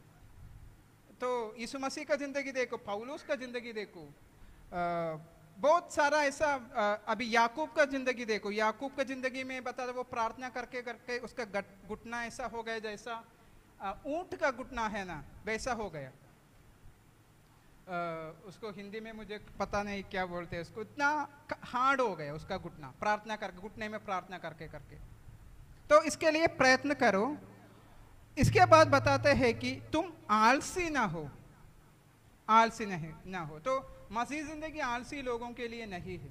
तो यीशु मसीह का जिंदगी देखो, पौलुस का जिंदगी देखो, बहुत सारा ऐसा। अभी याकूब का जिंदगी देखो, याकूब का जिंदगी में बता दो, वो प्रार्थना करके करके उसका घुटना ऐसा हो गया जैसा ऊंट का घुटना है ना, वैसा हो गया। उसको हिंदी में मुझे पता नहीं क्या बोलते हैं उसको, इतना हार्ड हो गया उसका घुटना, प्रार्थना करके, घुटने में प्रार्थना करके करके। तो इसके लिए प्रयत्न करो। इसके बाद बताते हैं कि तुम आलसी ना हो, आलसी नहीं ना हो। तो मसीह जिंदगी आलसी लोगों के लिए नहीं है।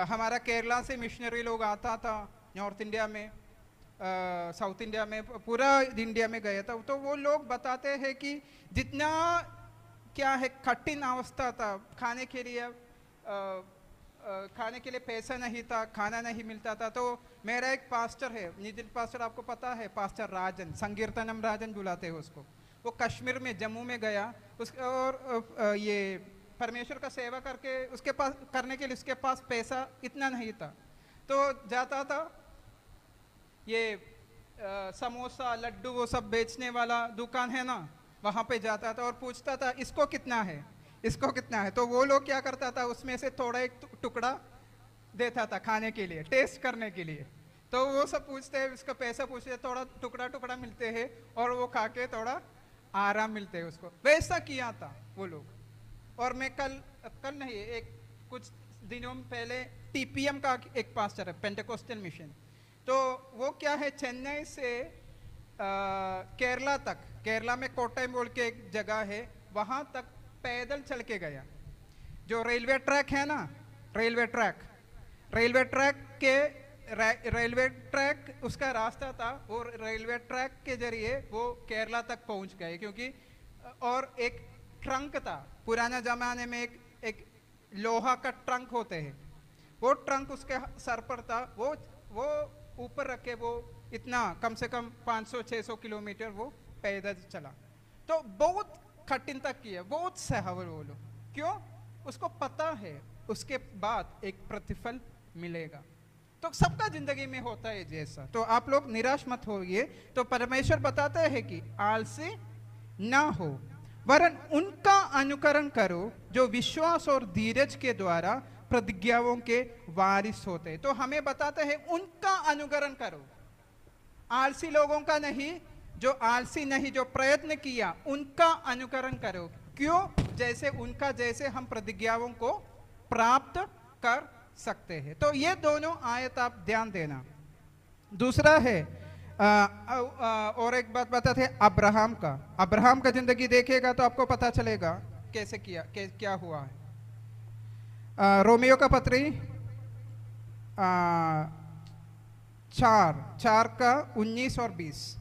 हमारा केरला से मिशनरी लोग आता था नॉर्थ इंडिया में, साउथ इंडिया में, पूरा इंडिया में गया था। तो वो लोग बताते हैं कि जितना क्या है कठिन अवस्था था, खाने के लिए पैसा नहीं था, खाना नहीं मिलता था। तो मेरा एक पास्टर है, नितिन पास्टर, आपको पता है, पास्टर राजन, संकीर्तनम राजन बुलाते हैं उसको। वो कश्मीर में, जम्मू में गया और ये परमेश्वर का सेवा करके उसके पास करने के लिए उसके पास पैसा इतना नहीं था। तो जाता था, ये समोसा लड्डू वो सब बेचने वाला दुकान है ना, वहाँ पे जाता था और पूछता था इसको कितना है, इसको कितना है। तो वो लोग क्या करता था, उसमें से थोड़ा एक टुकड़ा देता था खाने के लिए, टेस्ट करने के लिए। तो वो सब पूछते हैं, उसका पैसा पूछते हैं, थोड़ा टुकड़ा टुकड़ा मिलते हैं और वो खा के थोड़ा आराम मिलते है उसको, वैसा किया था वो लोग। और मैं कल नहीं, एक कुछ दिनों पहले टीपीएम का एक पास्टर है, पेंटेकोस्टल मिशन, तो वो क्या है, चेन्नई से केरला तक, केरला में कोट्टायम बोल के एक जगह है, वहां तक पैदल चल के गया। जो रेलवे ट्रैक है ना, रेलवे ट्रैक उसका रास्ता था, वो रेलवे ट्रैक के जरिए वो केरला तक पहुंच गए, क्योंकि और एक ट्रंक था, पुराना जमाने में एक लोहा का ट्रंक होते हैं, वो ट्रंक उसके सर पर था, वो ऊपर रखे, वो इतना कम से कम 500-600 किलोमीटर वो पैदल चला। तो बहुत कठिन तक किया, बहुत सहवर वो लोग, क्यों? उसको पता है उसके बाद एक प्रतिफल मिलेगा। तो सबका जिंदगी में होता है जैसा, तो आप लोग निराश मत होइए। तो परमेश्वर बताते हैं कि आलसी ना हो, वरन उनका अनुकरण करो जो विश्वास और धीरज के द्वारा प्रतिज्ञाओं के वारिस होते। तो हमें बताते हैं उनका अनुकरण करो, आलसी लोगों का नहीं, जो आलसी नहीं, जो प्रयत्न किया उनका अनुकरण करो। क्यों? जैसे हम प्रतिज्ञाओं को प्राप्त कर सकते हैं। तो ये दोनों आयत आप ध्यान देना। दूसरा है और एक बात बताते हैं अब्राहम का जिंदगी देखेगा तो आपको पता चलेगा कैसे किया, क्या हुआ है। रोमियो का पत्री 4 का 19 और 20।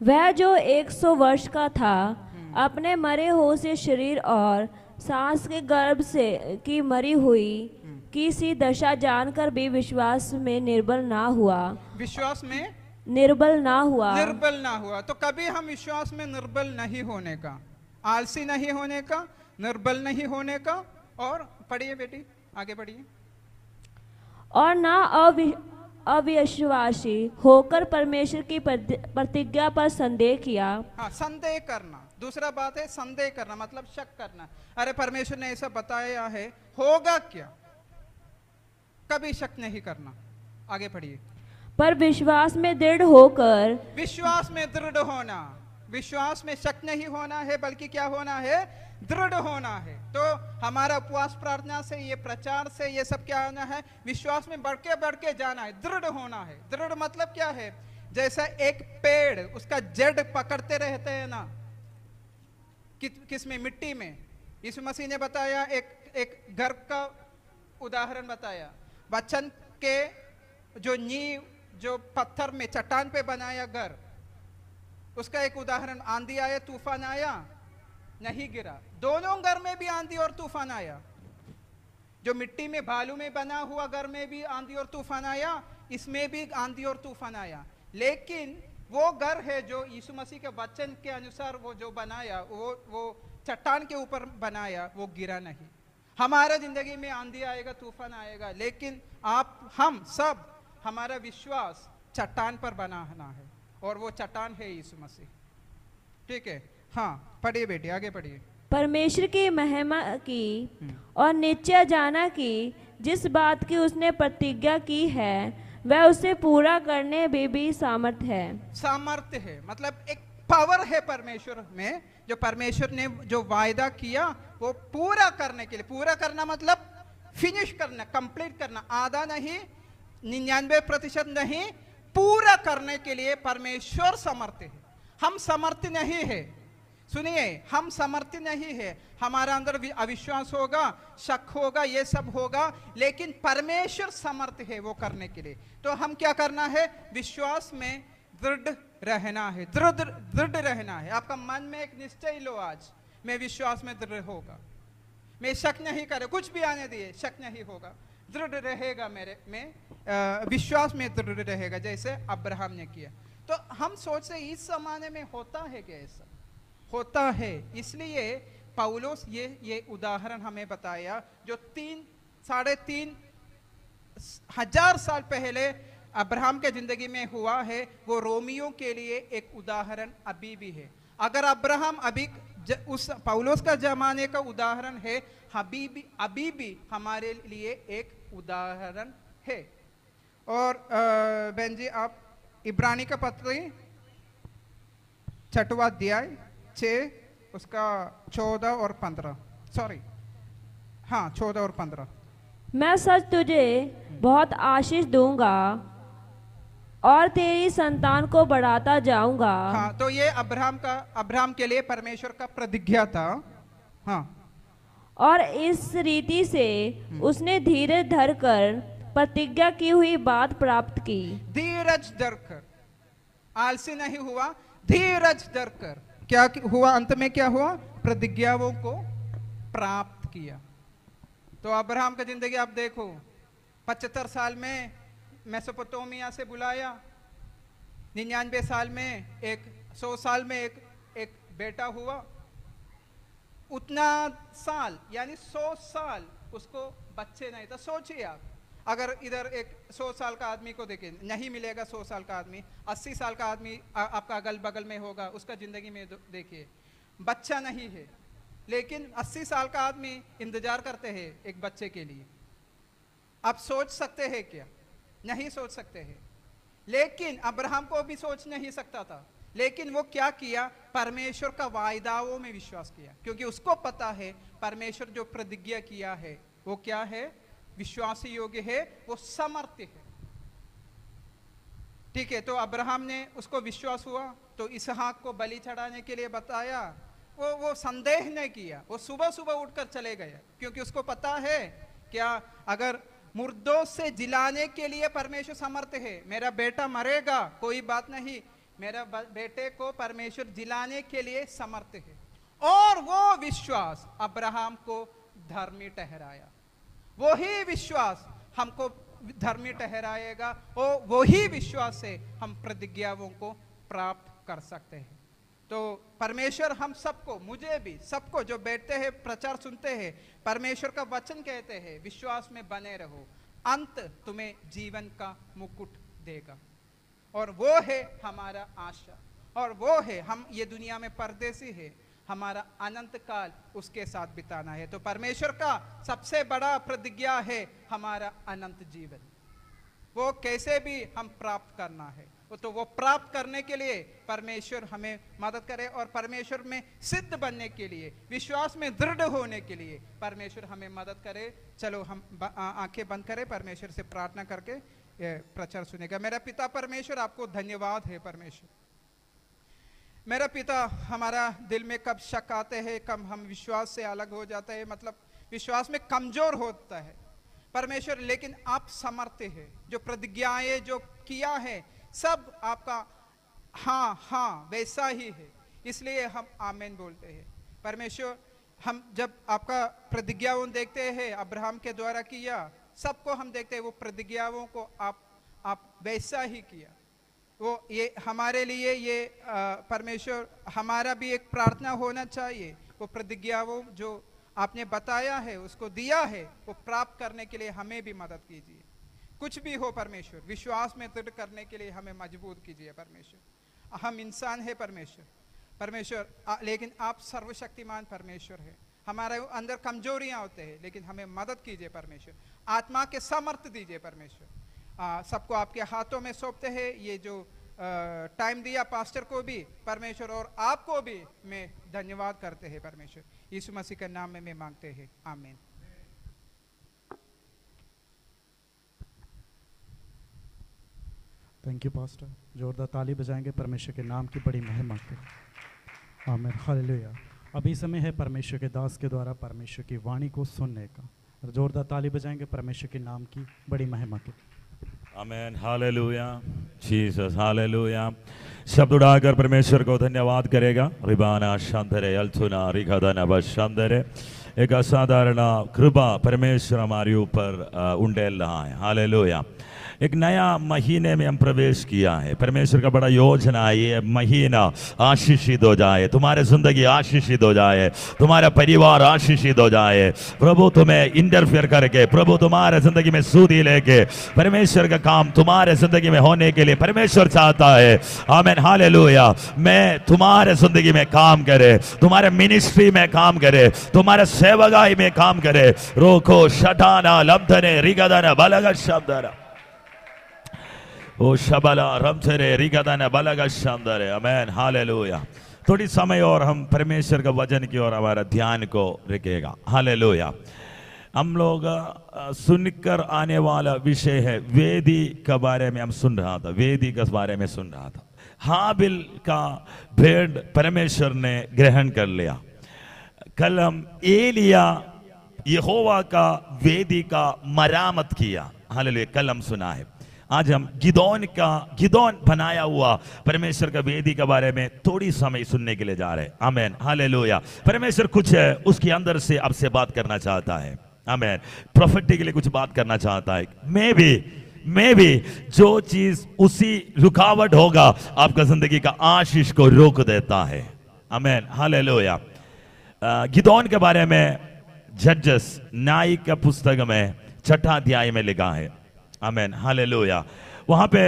वह जो 100 वर्ष का था अपने मरे हो से शरीर और सांस के गर्भ से की मरी हुई की सी दशा जानकर भी विश्वास में निर्बल ना हुआ। विश्वास में निर्बल ना हुआ। तो कभी हम विश्वास में निर्बल नहीं होने का, आलसी नहीं होने का, निर्बल नहीं होने का। और पढ़िए बेटी, आगे पढ़िए। और ना अविश्वासी होकर परमेश्वर की प्रतिज्ञा पर संदेह किया। हाँ, संदेह करना। दूसरा बात है संदेह करना, मतलब शक करना। अरे परमेश्वर ने ऐसा बताया है, होगा क्या? कभी शक नहीं करना। आगे पढ़िए। पर विश्वास में दृढ़ होकर, विश्वास में दृढ़ होना, विश्वास में शक नहीं होना है, बल्कि क्या होना है? दृढ़ होना है। तो हमारा उपवास प्रार्थना से, ये प्रचार से, ये सब क्या होना है? विश्वास में बढ़ के जाना है, दृढ़ होना है। दृढ़ मतलब क्या है? जैसा एक पेड़, उसका जड़ पकड़ते रहते हैं ना, किसमें? मिट्टी में। यीशु मसीह ने बताया, एक घर का उदाहरण बताया। वचन के जो नींव, जो पत्थर में, चट्टान पे बनाया घर, उसका एक उदाहरण। आंधी आया, तूफान आया, नहीं गिरा। दोनों घर में भी आंधी और तूफान आया। जो मिट्टी में, बालू में बना हुआ घर में भी आंधी और तूफान आया, इसमें भी आंधी और तूफान आया। लेकिन वो घर है जो यीशु मसीह के वचन के अनुसार वो जो बनाया, वो चट्टान के ऊपर बनाया, वो गिरा नहीं। हमारा जिंदगी में आंधी आएगा, तूफान आएगा, लेकिन हम सब, हमारा विश्वास चट्टान पर बनाना है, और वो चट्टान है यीशु मसीह। ठीक है? हाँ, पढ़िए बेटी, आगे पढ़िए। परमेश्वर की महिमा की और निश्चय जाना कि जिस बात की उसने प्रतिज्ञा की है वह उसे पूरा करने में भी सामर्थ्य है। मतलब एक पावर है परमेश्वर में, जो परमेश्वर ने जो वायदा किया वो पूरा करने के लिए। पूरा करना मतलब फिनिश करना, कंप्लीट करना, आधा नहीं, 99% नहीं, पूरा करने के लिए परमेश्वर समर्थ है। हम समर्थ नहीं है। सुनिए, हम समर्थ नहीं है। हमारा अंदर अविश्वास होगा, शक होगा, ये सब होगा, लेकिन परमेश्वर समर्थ है वो करने के लिए। तो हम क्या करना है? विश्वास में दृढ़ रहना है, दृढ़ रहना है। आपका मन में एक निश्चय लो, आज मैं विश्वास में दृढ़ होगा, मैं शक नहीं करे, कुछ भी आने दिए, शक नहीं होगा, दृढ़ रहेगा मेरे में, विश्वास में दृढ़ रहेगा, जैसे अब्राहम ने किया। तो हम सोचते इस जमाने में होता है क्या? ऐसा होता है। इसलिए पौलुस ये उदाहरण हमें बताया, जो 3-3.5 हजार साल पहले अब्राहम के जिंदगी में हुआ है, वो रोमियो के लिए एक उदाहरण अभी भी है। अगर अब्राहम अभी उस पौलुस का जमाने का उदाहरण है, अभी भी हमारे लिए एक उदाहरण है। और बहन जी, आप इब्रानी का पत्री 6वां अध्याय 6 उसका 14 और 15, सॉरी हाँ 14 और 15। मैं सच तुझे बहुत आशीष दूंगा और तेरी संतान को बढ़ाता जाऊंगा। हाँ, तो ये अब्राहम के लिए परमेश्वर का प्रतिज्ञा था। हाँ, और इस रीति से उसने धीरज धरकर प्रतिज्ञा की हुई बात प्राप्त की। धीरज धरकर, आलसी नहीं हुआ, धीरज धरकर क्या हुआ? अंत में क्या हुआ? प्रतिज्ञाओं को प्राप्त किया। तो अब्राहम का जिंदगी आप देखो, 75 साल में मेसोपोटामिया से बुलाया, 99 साल में 100 साल में एक बेटा हुआ, उतना साल यानी 100 साल उसको बच्चे नहीं था। सोचिए आप, अगर इधर एक 100 साल का आदमी को देखें, नहीं मिलेगा 100 साल का आदमी, 80 साल का आदमी आपका अगल बगल में होगा, उसका जिंदगी में देखिए बच्चा नहीं है, लेकिन 80 साल का आदमी इंतजार करते हैं एक बच्चे के लिए। आप सोच सकते हैं क्या? नहीं सोच सकते हैं। लेकिन अब्राहम को भी सोच नहीं सकता था, लेकिन वो क्या किया? परमेश्वर का वायदाओं में विश्वास किया, क्योंकि उसको पता है परमेश्वर जो प्रतिज्ञा किया है वो क्या है? विश्वास योग्य है, वो समर्थ है। ठीक है, तो अब्राहम ने, उसको विश्वास हुआ तो इसहाक को बलि चढ़ाने के लिए बताया। वो संदेह नहीं किया, वो सुबह सुबह उठकर चले गए, क्योंकि उसको पता है क्या, अगर मुर्दों से जिलाने के लिए परमेश्वर समर्थ है। मेरा बेटा मरेगा, कोई बात नहीं, मेरा बेटे को परमेश्वर जिलाने के लिए समर्थ है। और वो विश्वास अब्राहम को धर्मी ठहराया। वही विश्वास हमको धर्मी ठहराएगा, वही विश्वास से हम प्रतिज्ञाओं को प्राप्त कर सकते हैं। तो परमेश्वर हम सबको, मुझे भी, सबको जो बैठते हैं प्रचार सुनते हैं, परमेश्वर का वचन कहते हैं विश्वास में बने रहो, अंत तुम्हें जीवन का मुकुट देगा। और वो है हमारा आशा, और वो है, हम ये दुनिया में परदेसी है, हमारा अनंत काल उसके साथ बिताना है। तो परमेश्वर का सबसे बड़ा प्रतिज्ञा है हमारा अनंत जीवन। वो कैसे भी हम प्राप्त करना है, तो वो प्राप्त करने के लिए परमेश्वर हमें मदद करे, और परमेश्वर में सिद्ध बनने के लिए, विश्वास में दृढ़ होने के लिए परमेश्वर हमें मदद करे। चलो हम आंखें बंद करें, परमेश्वर से प्रार्थना करके प्रचार सुनेगा। मेरा पिता परमेश्वर, आपको धन्यवाद है परमेश्वर। मेरा पिता, हमारा दिल में कब शक आते हैं, कब हम विश्वास से अलग हो जाते हैं, मतलब विश्वास में कमजोर होता है परमेश्वर, लेकिन आप समर्थ है। जो प्रतिज्ञाएं जो किया है सब आपका हाँ हाँ वैसा ही है, इसलिए हम आमीन बोलते हैं परमेश्वर। हम जब आपका प्रतिज्ञाओं देखते हैं, अब्राहम के द्वारा किया, सबको हम देखते हैं वो प्रतिज्ञाओं को आप वैसा ही किया। वो ये हमारे लिए ये परमेश्वर, हमारा भी एक प्रार्थना होना चाहिए, वो प्रतिज्ञाओं जो आपने बताया है, उसको दिया है, वो प्राप्त करने के लिए हमें भी मदद कीजिए। कुछ भी हो परमेश्वर, विश्वास में दृढ़ करने के लिए हमें मजबूत कीजिए परमेश्वर। हम इंसान है परमेश्वर, लेकिन आप सर्वशक्तिमान परमेश्वर है। हमारे अंदर कमजोरियां होते हैं, लेकिन हमें मदद कीजिए परमेश्वर। आत्मा के समर्थ दीजिए परमेश्वर। सबको आपके हाथों में सौंपते हैं। ये जो टाइम दिया पास्टर को भी परमेश्वर, और आपको भी मैं धन्यवाद करते हैं परमेश्वर। यीशु मसीह के नाम में मैं मांगते हैं, आमीन। Thank you pastor. जोरदार ताली बजाएंगे परमेश्वर के नाम की बड़ी महिमा के। आमीन, हालेलुया। अभी समय है परमेश्वर के दास के द्वारा परमेश्वर की वाणी को सुनने का। जोरदार ताली बजाएंगे परमेश्वर के नाम की बड़ी महिमा के। आमीन, हालेलुया, जीसस, हालेलुया। शब्द उड़ाकर परमेश्वर को धन्यवाद करेगा। रिबाना शांतरे अल्थुना रिखादाना बशांतरे। एक असाधारण कृपा परमेश्वर हमारे ऊपर उंडेल रहा है। हालेलुया। एक नया महीने में हम प्रवेश किया है। परमेश्वर का बड़ा योजना है, ये महीना आशीषित हो जाए, तुम्हारे जिंदगी आशीषित हो जाए, तुम्हारा परिवार आशीषित हो जाए। प्रभु तुम्हें इंटरफेयर करके, प्रभु तुम्हारे जिंदगी में सूदी लेके, परमेश्वर का काम तुम्हारे जिंदगी में होने के लिए परमेश्वर चाहता है। आमीन, हालेलुया। मैं तुम्हारे जिंदगी में काम करे, तुम्हारे मिनिस्ट्री में काम करे, तुम्हारे सेवकाई में काम करे। रोको शटाना लब्धने रिगदना बलग शब्दना। ओ शबला रमथरे रिगदाना बलगा शानदार आमेन हालेलुया। थोड़ी समय और हम परमेश्वर का वचन की ओर हमारा ध्यान को रखेगा। हालेलुया। हम लोग सुनकर आने वाला विषय है वेदी के बारे में। हम सुन रहा था, वेदी के बारे में सुन रहा था। हाबिल का भेड़ परमेश्वर ने ग्रहण कर लिया। कल हम एलिया यहोवा का वेदी का मरामत किया। हालेलुया, कल हम सुना है। आज हम गिदोन बनाया हुआ परमेश्वर का वेदी के बारे में थोड़ी समय सुनने के लिए जा रहे हैं। Amen hallelujah. परमेश्वर कुछ है उसके अंदर से आपसे बात करना चाहता है। आमेन, प्रोफेटिक के लिए कुछ बात करना चाहता है। मैं भी जो चीज उसी रुकावट होगा आपका जिंदगी का आशीष को रोक देता है। Amen hallelujah. गिदोन के बारे में जजेस न्याय का पुस्तक में 6 अध्याय में लिखा है। Amen hallelujah. वहां पे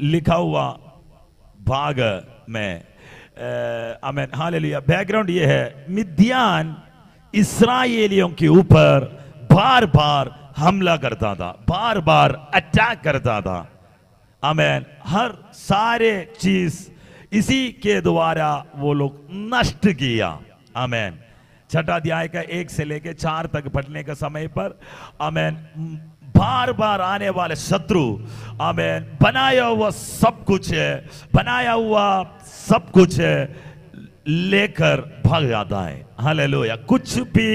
लिखा हुआ भाग में आमेन हालेलुया बैकग्राउंड ये है, मिद्यान इस्राएलियों के ऊपर बार बार हमला करता था, बार बार अटैक करता था। आमेन, हर सारे चीज इसी के द्वारा वो लोग नष्ट किया। आमेन, 6 अध्याय का 1 से लेके 4 तक पढ़ने के समय पर आमेन बार बार आने वाले शत्रु आमेन बनाया हुआ सब कुछ है लेकर भाग जाता है। हालेलुया, कुछ भी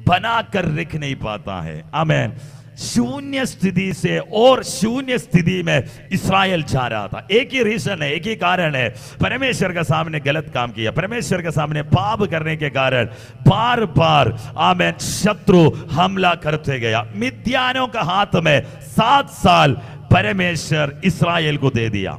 बनाकर रख नहीं पाता है। आमेन, शून्य स्थिति से और शून्य स्थिति में इस्राएल जा रहा था। एक ही रीजन है, एक ही कारण है, परमेश्वर के सामने गलत काम किया, परमेश्वर के सामने पाप करने के कारण बार बार आमेन शत्रु हमला करते गया। मिद्यानों का हाथ में 7 साल परमेश्वर इस्राएल को दे दिया।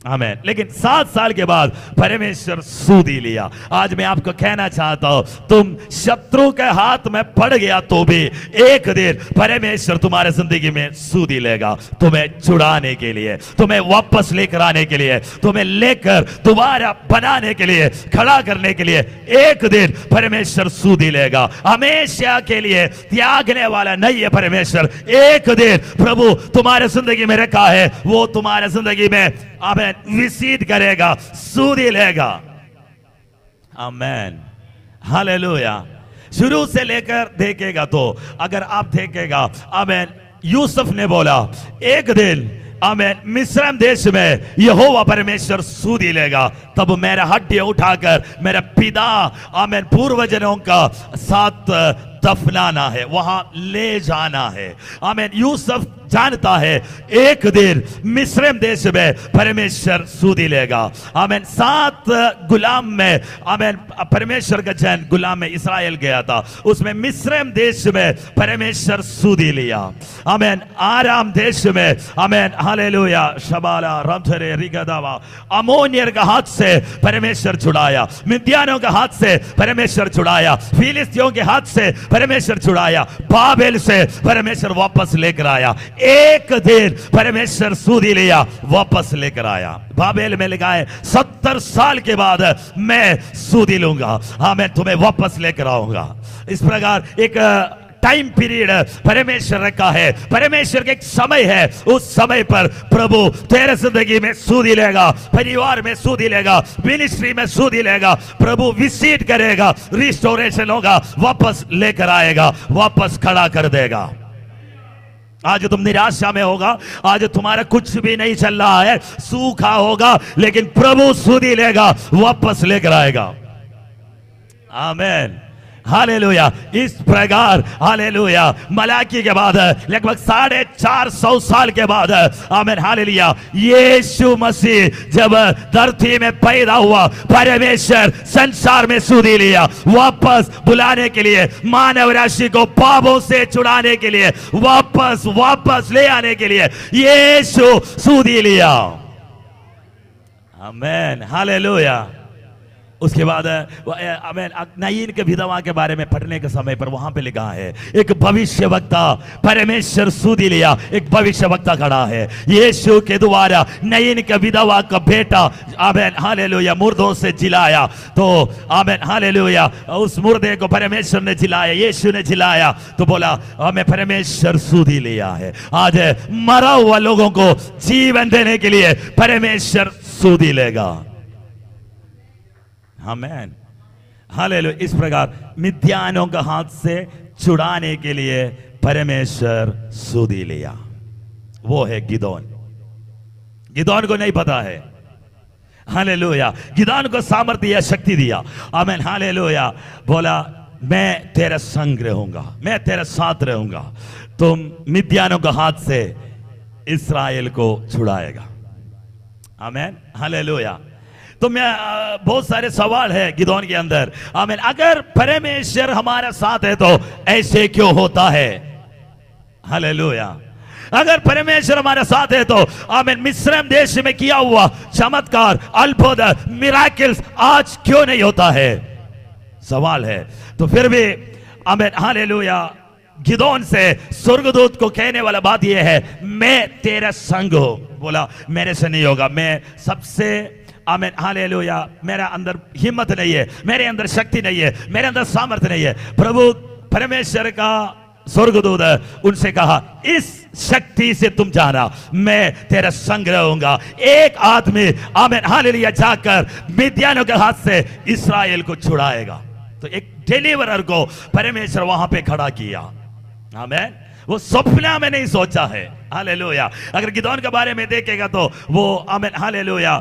आमेन, लेकिन 7 साल के बाद परमेश्वर सूदी लिया। आज मैं आपको कहना चाहता हूं, तुम शत्रु के हाथ में पड़ गया तो भी एक दिन परमेश्वर तुम्हारे जिंदगी में सूदी लेगा, तुम्हें छुड़ाने के लिए, तुम्हें वापस लेकर आने के लिए, तुम्हें लेकर दोबारा बनाने के लिए, खड़ा करने के लिए एक दिन परमेश्वर सूदी लेगा। हमेशा के लिए त्यागने वाला नहीं है परमेश्वर। एक दिन प्रभु तुम्हारे जिंदगी में रखा है, वो तुम्हारे जिंदगी में आमेन विसित करेगा, सूदी लेगा। Amen hallelujah. शुरू से लेकर देखेगा तो अगर आप देखेगा, आमेन, यूसुफ ने बोला एक दिन आमेन मिस्र देश में यहोवा परमेश्वर सूदी लेगा, तब मेरा हड्डियां उठाकर मेरा पिता आमेन पूर्वजनों का साथ दफनाना है, वहां ले जाना है। आमेन, यूसुफ जानता है एक दिन मिस्र देश में परमेश्वर सूदी लेगा। आमेन, 7 गुलाम में आमेन परमेश्वर का जन गुलाम में इस्राएल गया था, उसमें मिस्र देश में परमेश्वर सूदी लिया। आमेन, आराम देश में आमेन हालेलुया शबाला रमथरे रिगदावा अमोनियर का हाथ से परमेश्वर छुड़ाया, मिद्यानों के हाथ से परमेश्वर छुड़ाया, फिलिस्तियों के हाथ से परमेश्वर छुड़ाया, बाबेल से परमेश्वर वापस लेकर आया। एक दिन परमेश्वर सूदी लिया, वापस लेकर आया। बाबेल में लिखा है 70 साल के बाद मैं सूदी लूंगा, हाँ मैं तुम्हें वापस लेकर आऊंगा। इस प्रकार एक टाइम पीरियड परमेश्वर रखा है, परमेश्वर का एक समय है, उस समय पर प्रभु तेरे जिंदगी में सूदी लेगा, परिवार में सूदी लेगा, मिनिस्ट्री में सूदी लेगा। प्रभु विजिट करेगा, रिस्टोरेशन होगा, वापस लेकर आएगा, वापस खड़ा कर देगा। आज तुम निराशा में होगा, आज तुम्हारा कुछ भी नहीं चल रहा है, सूखा होगा, लेकिन प्रभु सूदी लेगा, वापस लेकर आएगा। आमीन हालेलुया। इस प्रकार हालेलुया मलाकी के बाद लगभग 450 साल के बाद आमीन हालेलुया यीशु मसीह जब धरती में पैदा हुआ, परमेश्वर संसार में सूदी लिया, वापस बुलाने के लिए, मानव राशि को पापों से छुड़ाने के लिए, वापस ले आने के लिए यीशु सूदी लिया। आमीन हालेलुया। उसके बाद नयीन के विधवा के बारे में पढ़ने के समय पर वहां पे लिखा है एक भविष्यवक्ता, परमेश्वर सुधि लिया, एक भविष्यवक्ता खड़ा है। यीशु के द्वारा नयीन के विधवा का बेटा आमेन हालेलुया मुर्दों से जिलाया, तो आमेन हालेलुया उस मुर्दे को परमेश्वर ने जिलाया, यीशु ने जिलाया, तो बोला हमें परमेश्वर सुधि लिया है। आज मरा हुआ लोगों को जीवन देने के लिए परमेश्वर सुधि लेगा। Amen hallelujah. इस प्रकार मिद्यानों का हाथ से छुड़ाने के लिए परमेश्वर सुधि लिया। वो है गिदोन। गिदोन को नहीं पता है, हालेलुया। गिदोन को सामर्थ्य या शक्ति दिया, आमेन हालेलुया। बोला मैं तेरे संग रहूंगा, मैं तेरे साथ रहूंगा, तुम मिद्यानों का हाथ से इस्राएल को छुड़ाएगा। Amen hallelujah. तो मैं बहुत सारे सवाल है गिदोन के अंदर। आमीन। अगर परमेश्वर हमारे साथ है तो ऐसे क्यों होता है? हालेलुया। अगर परमेश्वर हमारे साथ है तो आमीन मिस्र देश में किया हुआ चमत्कार, अद्भुत, मिराकिल्स आज क्यों नहीं होता है? सवाल है। तो फिर भी आमीन हालेलुया गिदोन से स्वर्गदूत को कहने वाला बात यह है, मैं तेरा संग हूं। बोला मेरे से नहीं होगा, मैं सबसे आमीन हालेलुया मेरा अंदर हिम्मत नहीं है, मेरे अंदर शक्ति नहीं है, मेरे अंदर सामर्थ्य नहीं है। प्रभु परमेश्वर का स्वर्गदूत उनसे कहा इस शक्ति से तुम जाना, मैं तेरा संग रहूंगा। एक आदमी आमीन हालेलुया जाकर मिद्यानों के हाथ से इस्राएल को छुड़ाएगा। तो एक डिलीवरर को परमेश्वर वहां पे खड़ा किया। आमीन। वो सपना में नहीं सोचा है। हालेलुया। अगर गिदोन के बारे में देखेगा तो वो आमीन हालेलुया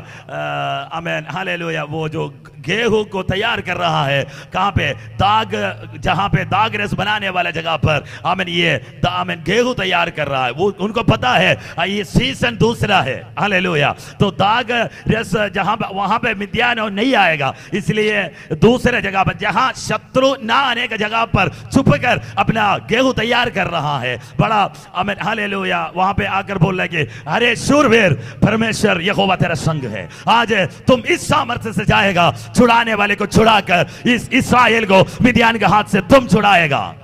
आमीन हालेलुया वो जो गेहूं को तैयार कर रहा है, कहां पे? दाग, जहां पे दाग रस बनाने वाला जगह पर आमीन ये आमीन गेहूं तैयार कर रहा है। वो उनको पता है ये सीजन दूसरा है। हालेलुया। तो दाग रस जहां वहां पे मिद्यान नहीं आएगा, इसलिए दूसरे जगह पर जहां शत्रु ना आने की जगह पर छुप कर अपना गेहूं तैयार कर रहा है। बड़ा आमीन हालेलुया वहां पे आकर बोल रहे कि अरे शूरवीर, परमेश्वर यहोवा तेरा संग है, आज तुम इस सामर्थ्य से जाएगा, छुड़ाने वाले को छुड़ाकर इस इस्राएल को मिद्यान के हाथ से तुम छुड़ाएगा।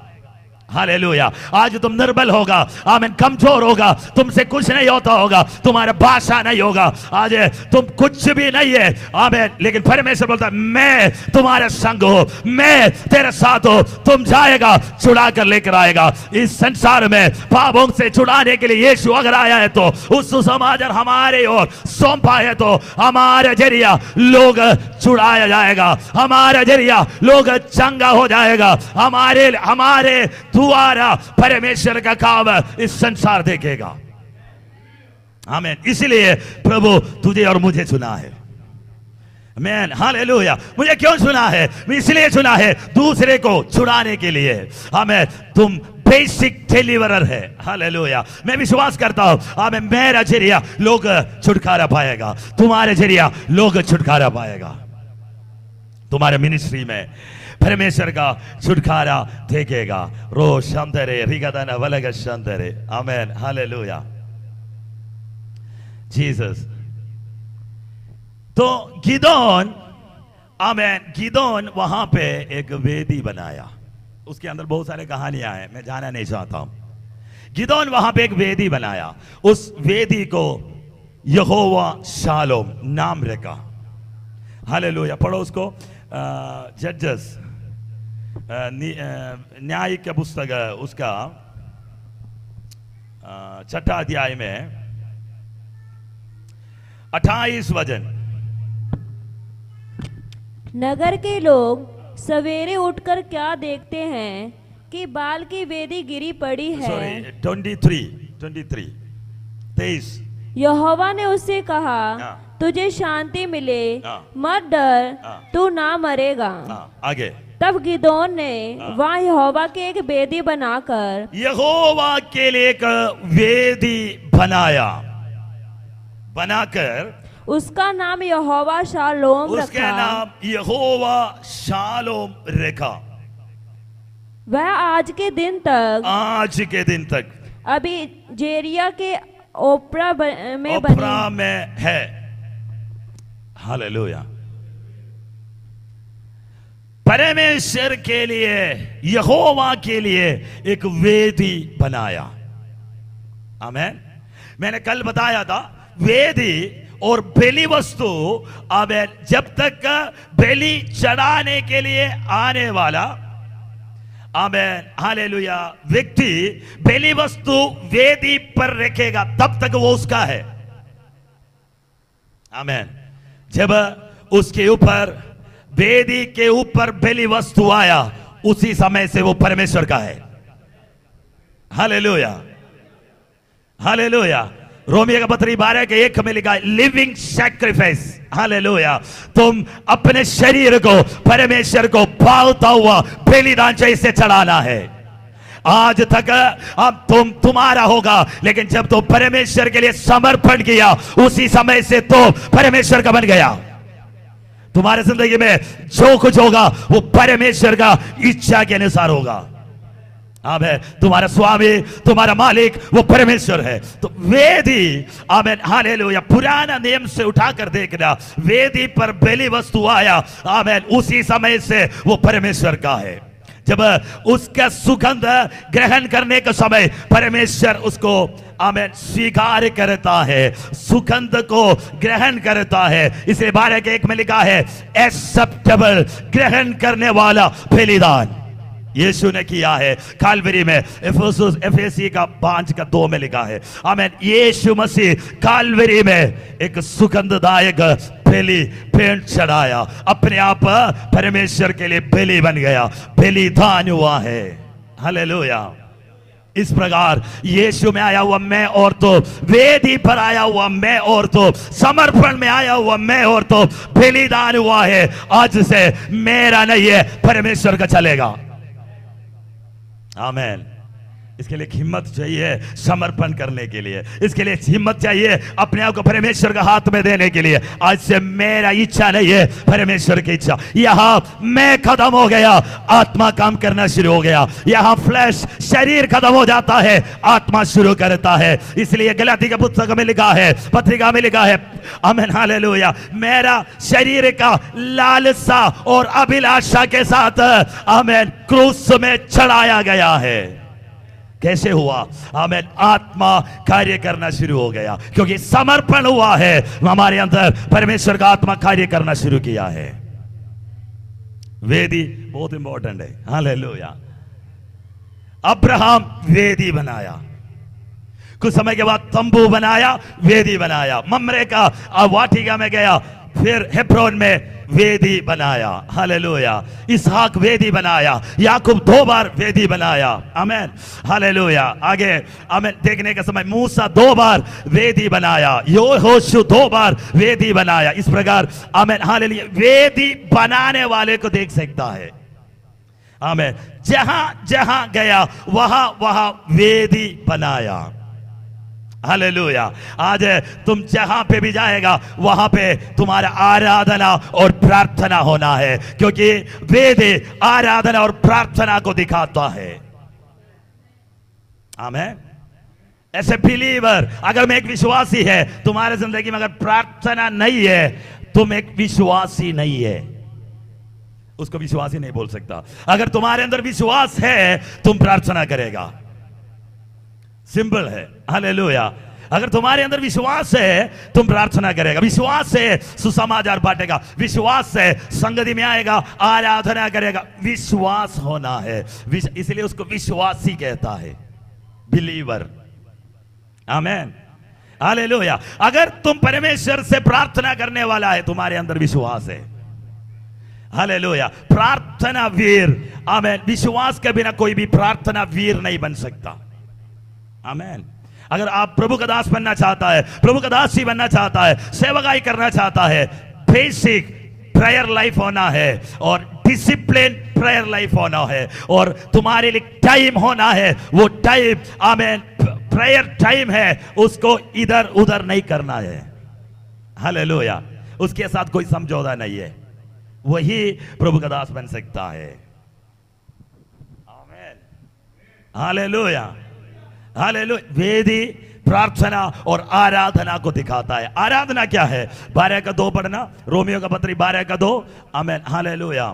हालेलुया। आज तुम निर्बल होगा, आमीन कमजोर होगा, तुमसे कुछ नहीं होता होगा, तुम्हारा भाषा नहीं होगा, आज तुम कुछ भी नहीं है, आमीन। लेकिन परमेश्वर बोलता है मैं तुम्हारे संग हूं, मैं तेरे साथ हूं, तुम जाएगा, छुड़ा कर लेकर आएगा। इस संसार में पापों से छुड़ाने के लिए यीशु अगर आया है तो उस सुसमाचार हमारे ओर सौंपा है तो हमारे जरिया लोग छुड़ाया जाएगा, हमारे जरिया लोग चंगा हो जाएगा, हमारे द्वारा परमेश्वर का काम इस संसार देखेगा। आमीन। इसलिए प्रभु तुझे और मुझे चुना है। आमीन हालेलुया। मुझे क्यों चुना है? इसलिए चुना है दूसरे को छुड़ाने के लिए। आमीन। तुम बेसिक डिलीवरर है। हालेलुया। मैं विश्वास करता हूं आमीन मेरा जरिया लोग छुटकारा पाएगा, तुम्हारे जरिया लोग छुटकारा पाएगा। तुम्हारे मिनिस्ट्री में परमेश्वर का छुटकारा देखेगा। रो शंतरे रिगदना वलग शंतरे। आमीन हालेलुया जीसस। तो गिदोन आमीन गिदोन वहां पे एक वेदी बनाया। उसके अंदर बहुत सारे कहानियां हैं, मैं जाना नहीं चाहता हूं। गिदोन वहां पे एक वेदी बनाया, उस वेदी को यहोवा शालोम नाम रखा। हालेलुया। पढ़ो उसको जजेस न्याय का पुस्तक उसका 6 अध्याय में 28 वचन। नगर के लोग सवेरे उठकर क्या देखते हैं कि बाल की वेदी गिरी पड़ी है। सॉरी 23 यहोवा ने उससे कहा तुझे शांति मिले, मत डर, तू ना मरेगा। आगे। तब गिदोन ने वहाँ यहोवा के एक वेदी बनाकर यहोवा के लिए एक वेदी बनाकर उसका नाम यहोवा शालोम रखा। उसके नाम यहोवा शालोम रखा। वह आज के दिन तक अभी जेरिया के ओप्रा में है। हालेलुया। परमेश्वर के लिए, यहोवा के लिए एक वेदी बनाया। आमेन। मैंने कल बताया था वेदी और बलि वस्तु, आमेन, जब तक बलि चढ़ाने के लिए आने वाला, आमेन, हालेलुया, व्यक्ति बलि वस्तु वेदी पर रखेगा तब तक वो उसका है। आमेन। जब उसके ऊपर, वेदी के ऊपर बलि वस्तु आया, उसी समय से वो परमेश्वर का है। Hallelujah, hallelujah. रोमियो का पत्री 12:1 में लिखा है, लिविंग सैक्रिफाइस। हालेलुया। तुम अपने शरीर को परमेश्वर को भावता हुआ बलिदान जैसे चढ़ाना है। आज तक अब तुम्हारा होगा, लेकिन जब तुम परमेश्वर के लिए समर्पण किया, उसी समय से तो परमेश्वर का बन गया। तुम्हारे जिंदगी में जो कुछ होगा वो परमेश्वर का इच्छा के अनुसार होगा। आमेन। तुम्हारा स्वामी, तुम्हारा मालिक वो परमेश्वर है। तो वेदी, आमेन, हालेलुया, पुराना नियम से उठाकर देखना, वेदी पर बलि वस्तु आया, आमेन, उसी समय से वो परमेश्वर का है। जब उसका सुगंध ग्रहण करने के समय परमेश्वर उसको, आमेन, स्वीकार करता है, सुगंध को ग्रहण करता है। इसलिए 12:1 में लिखा है, एक्सेप्टेबल, ग्रहण करने वाला बलिदान यीशु ने किया है कालवरी में। एफेसी का 5:2 में लिखा है, आमेन, यीशु मसीह कालवरी में एक सुगंधदायक बलि भेंट चढ़ाया, अपने आप परमेश्वर के लिए बलि बन गया, बलिदान हुआ है। हालेलुया। इस प्रकार यीशु में आया हुआ मैं और तो, वेदी पर आया हुआ मैं और तो, समर्पण में आया हुआ मैं और तो बलिदान हुआ है। आज से मेरा नहीं है, परमेश्वर का चलेगा। आमेन। इसके लिए हिम्मत चाहिए समर्पण करने के लिए, इसके लिए हिम्मत चाहिए अपने आप को परमेश्वर के हाथ में देने के लिए। आज से मेरा इच्छा नहीं है, परमेश्वर की इच्छा। यहां मैं खत्म हो गया, आत्मा काम करना शुरू हो गया। यहां फ्लैश, शरीर खत्म हो जाता है, आत्मा शुरू करता है। इसलिए गलाती के पुस्तक में लिखा है, पत्रिका में लिखा है, आमेन, हालेलुया, मेरा शरीर का लालसा और अभिलाषा के साथ, आमेन, क्रूस में चढ़ाया गया है। कैसे हुआ? आमेन, आत्मा कार्य करना शुरू हो गया, क्योंकि समर्पण हुआ है हमारे अंदर, परमेश्वर का आत्मा कार्य करना शुरू किया है। वेदी बहुत इंपॉर्टेंट है। हालेलुया। अब्राहम वेदी बनाया, कुछ समय के बाद तंबू बनाया, वेदी बनाया, मम्रे का वाटिका में गया, फिर हेब्रोन में वेदी बनाया। हालेलुया। इसहाक वेदी बनाया, याकूब 2 बार वेदी बनाया। आमेन, हालेलुया। आगे आमेन देखने का समय मूसा 2 बार वेदी बनाया, यहोशू 2 बार वेदी बनाया। इस प्रकार आमेन, हालेलुया, वेदी बनाने वाले को देख सकता है। आमेन। जहां जहां गया वहां वहां वेदी बनाया। हालेलुया। आज तुम जहां पे भी जाएगा वहां पे तुम्हारा आराधना और प्रार्थना होना है, क्योंकि वेद आराधना और प्रार्थना को दिखाता है। आमेन। ऐसे बिलीवर, अगर मैं एक विश्वासी है, तुम्हारे जिंदगी में अगर प्रार्थना नहीं है, तुम एक विश्वासी नहीं है, उसको विश्वासी नहीं बोल सकता। अगर तुम्हारे अंदर विश्वास है, तुम प्रार्थना करेगा। सिंपल है। हालेलुया। अगर तुम्हारे अंदर विश्वास है, तुम प्रार्थना करेगा। विश्वास से सुसमाचार बांटेगा, विश्वास से संगति में आएगा, आराधना करेगा। विश्वास होना है, इसलिए उसको विश्वासी कहता है, बिलीवर। आमेन, हालेलुया। अगर तुम परमेश्वर से प्रार्थना करने वाला है, तुम्हारे अंदर विश्वास है। हालेलुया। प्रार्थना वीर, आमेन। विश्वास के बिना कोई भी प्रार्थना वीर नहीं बन सकता। आमेन। अगर आप प्रभु का दास बनना चाहता है, प्रभु का दासी बनना चाहता है, सेवकाई करना चाहता है, बेसिक प्रेयर लाइफ होना है और डिसिप्लिन प्रेयर लाइफ होना है, और तुम्हारे लिए टाइम होना है। वो टाइम, आमेन, प्रेयर टाइम है, उसको इधर उधर नहीं करना है। हालेलुया। उसके साथ कोई समझौता नहीं है, वही प्रभु का दास बन सकता है। आमेन, हालेलुया, हालेलुया। वेदी प्रार्थना और आराधना को दिखाता है। आराधना क्या है? 12 का 2 पढ़ना, रोमियो का पत्री 12 का 2। आमेन, हालेलुया।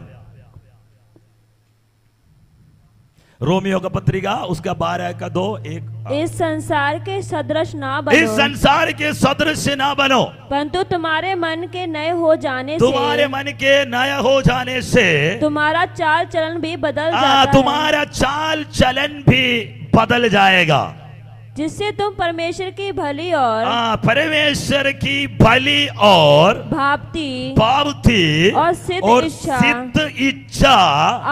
रोमियो का पत्रिका उसका 12:2 1। इस संसार के सदृश ना इस बनो, संसार के सदृश ना बनो, परंतु तुम्हारे मन के नए हो जाने तुम्हारे से मन के नया हो जाने से तुम्हारा चाल चलन भी बदल जाता है, तुम्हारा चाल चलन भी बदल जाएगा, जिससे तुम परमेश्वर की भली और परमेश्वर की भली और भावती और सिद्ध इच्छा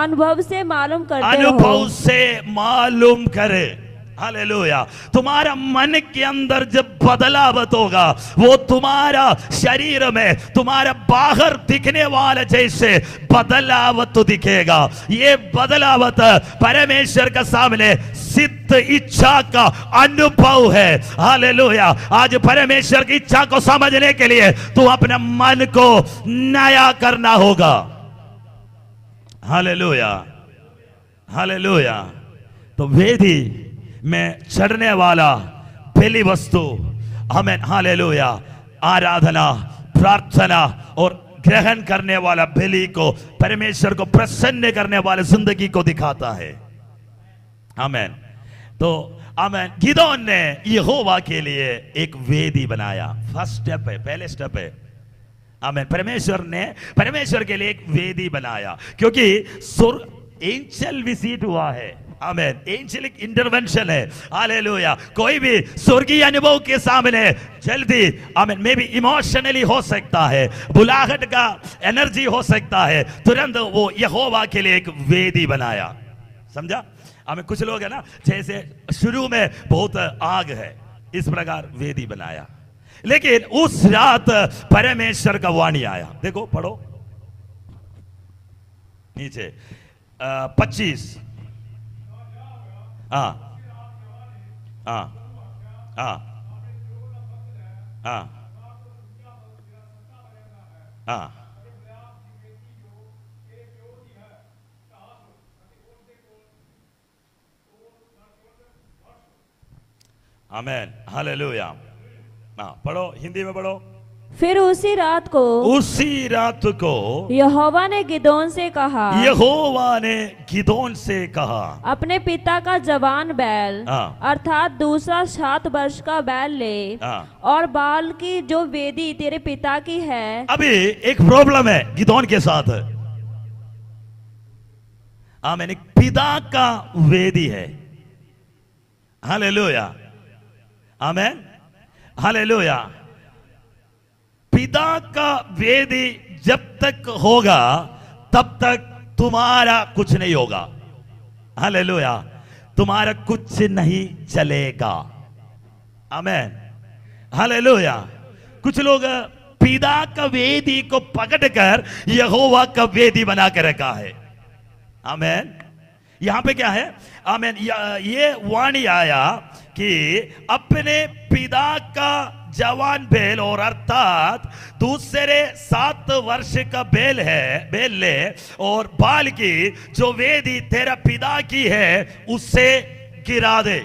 अनुभव से मालूम करते अनुभव हो। से मालूम करे। हालेलुया। तुम्हारा मन के अंदर जब बदलावत होगा, वो तुम्हारा शरीर में तुम्हारा बाहर दिखने वाला जैसे बदलावत तो दिखेगा। ये बदलावत परमेश्वर का सामने सिद्ध इच्छा का अनुभव है। हालेलुया। आज परमेश्वर की इच्छा को समझने के लिए तू अपने मन को नया करना होगा। Hallelujah, hallelujah. तो वेदी में चढ़ने वाला पहली वस्तु हमें, हालेलुया, आराधना, प्रार्थना और ग्रहण करने वाला बलि को, परमेश्वर को प्रसन्न करने वाले जिंदगी को दिखाता है। आमेन। तो आमेन। गिदोन ने यहोवा के लिए एक वेदी बनाया। फर्स्ट स्टेप है, पहले स्टेप है। आमेन। परमेश्वर के लिए एक वेदी बनाया, क्योंकि एंजल विजिट हुआ है। आमेन। एंजेलिक इंटरवेंशन है। हालेलुया। कोई भी स्वर्गीय अनुभव के सामने जल्दी, आमेन, मे भी इमोशनली हो सकता है, बुलाहट का एनर्जी हो सकता है, तुरंत वो यहोवा के लिए एक वेदी बनाया। समझा? हमें कुछ लोग है ना, जैसे शुरू में बहुत आग है, इस प्रकार वेदी बनाया। लेकिन उस रात परमेश्वर का वाणी आया। देखो, पढ़ो नीचे 25। आमेन। हालेलुया। पढ़ो, हिंदी में पढ़ो। फिर उसी रात को यहोवा ने गिदोन से कहा, अपने पिता का जवान बैल अर्थात दूसरा 7 वर्ष का बैल ले, और बाल की जो वेदी तेरे पिता की है। अभी एक प्रॉब्लम है गिदोन के साथ। आमीन। एक पिता का वेदी है। हालेलुया। आमीन। हालेलुया। पिता का वेदी जब तक होगा तब तक तुम्हारा कुछ नहीं होगा। हालेलुया। तुम्हारा कुछ नहीं चलेगा। आमेन। हालेलुया। कुछ लोग पिता का वेदी को पकड़कर यहोवा का वेदी बना के रखा है। आमेन। यहां पे क्या है? आमेन। ये वाणी आया कि अपने पिता का जवान बैल, और अर्थात दूसरे 7 वर्ष का बैल ले, और बाल की जो वेदी तेरा पिता की है उससे गिरा दे।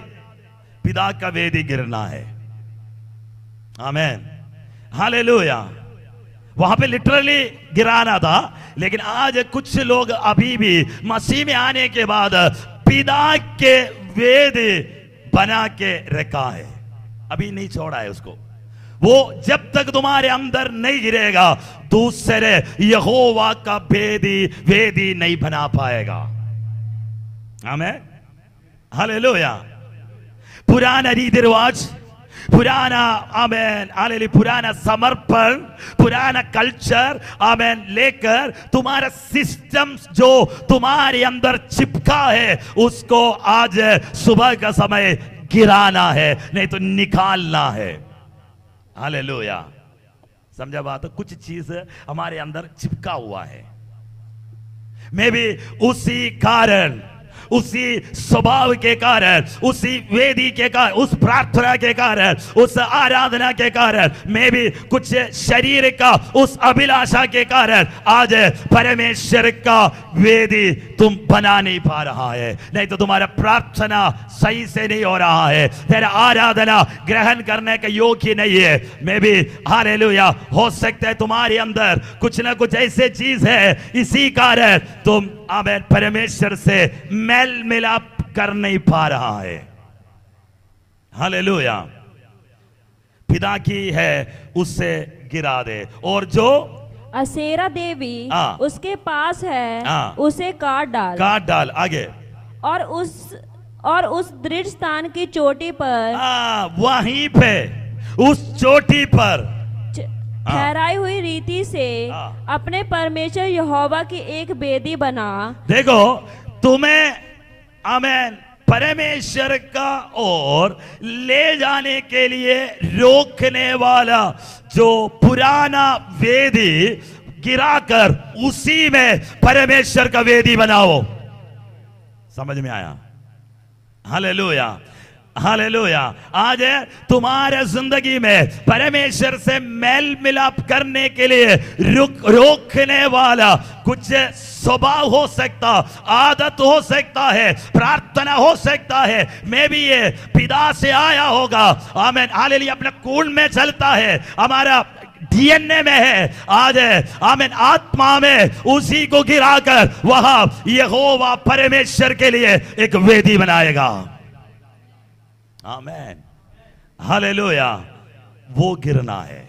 पिता का वेदी गिरना है। आमेन। हालेलुया। वहां पे लिटरली गिराना था, लेकिन आज कुछ लोग अभी भी मसीह में आने के बाद पिता के वेदी बना के रखा है, अभी नहीं छोड़ा है उसको। वो जब तक तुम्हारे अंदर नहीं गिरेगा, दूसरे यहोवा का वेदी नहीं बना पाएगा। आमेन। हालेलुया। पुराना रीति रिवाज, पुराना, आमेन, हालेलुया, पुराना समर्पण, पुराना कल्चर, आमेन, लेकर तुम्हारा सिस्टम जो तुम्हारे अंदर चिपका है उसको आज सुबह का समय गिराना है, नहीं तो निकालना है। हालेलुया। समझा बात? कुछ चीज हमारे अंदर चिपका हुआ है। मैं भी उसी कारण, उसी स्वभाव के कारण, उसी वेदी के कारण, उस प्रार्थना के कारण, उस आराधना के कारण, मैं भी कुछ शरीर का उस अभिलाषा के कारण आज परमेश्वर का वेदी तुम बना नहीं पा रहा है। नहीं तो तुम्हारा प्रार्थना सही से नहीं हो रहा है, तेरा आराधना ग्रहण करने का योग्य नहीं है। मैं भी, हालेलुया, हो सकता है तुम्हारे अंदर कुछ ना कुछ ऐसे चीज है, इसी कारण तुम, आमेन, परमेश्वर से मेल मिलाप कर नहीं पा रहा है। हालेलुया। पिता की है उससे गिरा दे, और जो असेरा देवी हाँ। उसके पास है हाँ। उसे काट डाल। आगे। और उस दृढ़ स्थान की चोटी पर वहीं पे उस चोटी पर ठहराई हुई रीति से अपने परमेश्वर यहोवा की एक वेदी बना। देखो, तुम्हें आमेन परमेश्वर का ओर ले जाने के लिए रोकने वाला जो पुराना वेदी गिराकर उसी में परमेश्वर का वेदी बनाओ। समझ में आया? Hallelujah, hallelujah. आज तुम्हारे जिंदगी में परमेश्वर से मेल मिलाप करने के लिए रोकने वाला कुछ स्वभाव हो सकता, आदत हो सकता है, प्रार्थना हो सकता है, मैं भी ये पिता से आया होगा। आमीन, हालेलुया। अपने खून में चलता है, हमारा डीएनए में है। आज आमीन, आत्मा में उसी को गिराकर वहां यहोवा परमेश्वर के लिए एक वेदी बनाएगा। आमीन, हालेलुया। वो गिरना है।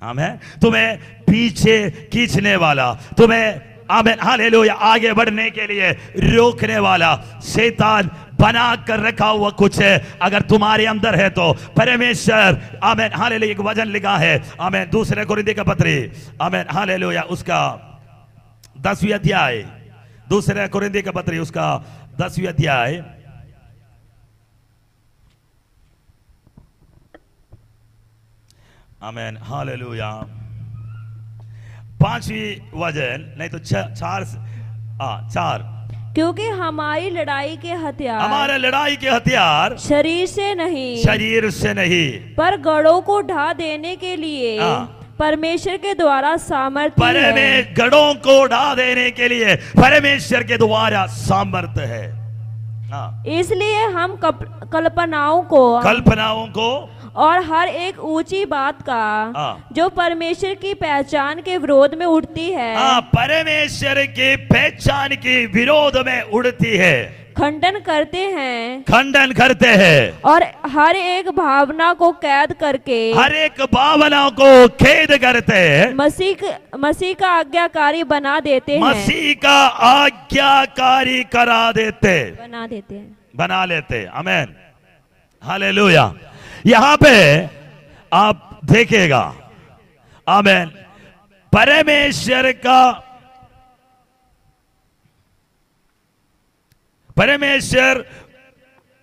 आमीन। तुम्हें पीछे खींचने वाला, तुम्हें आमीन हालेलुया आगे बढ़ने के लिए रोकने वाला शैतान बना कर रखा हुआ कुछ है, अगर तुम्हारे अंदर है तो परमेश्वर आमीन हालेलुया। एक वचन लिखा है आमीन दूसरे कोरिन्थियों का पत्री आमीन हालेलुया उसका 10वीं अध्याय, दूसरे कोरिन्थियों का पत्री उसका 10वीं अध्याय आमीन हालेलुया 5वीं वचन, नहीं तो 4 क्योंकि हमारी लड़ाई के हथियार, हमारे लड़ाई के हथियार शरीर से नहीं पर गढ़ों को ढा देने के लिए परमेश्वर के द्वारा सामर्थ्य है। गढ़ों को ढा देने के लिए परमेश्वर के द्वारा सामर्थ्य है। इसलिए हम कल्पनाओं को और हर एक ऊंची बात का जो परमेश्वर की पहचान के विरोध में उठती है, परमेश्वर की पहचान के विरोध में उड़ती है, खंडन करते हैं और हर एक भावना को कैद करके, मसीह का आज्ञाकारी बना देते हैं, मसीह का आज्ञाकारी बना लेते। आमीन हालेलुया। यहां पे आप देखेगा आमीन परमेश्वर